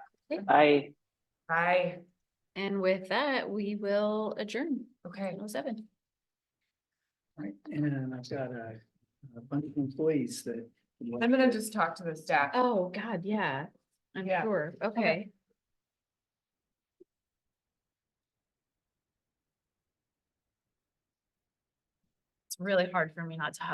Bye. Bye. And with that, we will adjourn. Okay. 7. Right, and I've got a bunch of employees that. would like I'm gonna to- just talk to the staff. Oh, God, yeah, I'm Yeah. sure. Okay. It's really hard for me not to have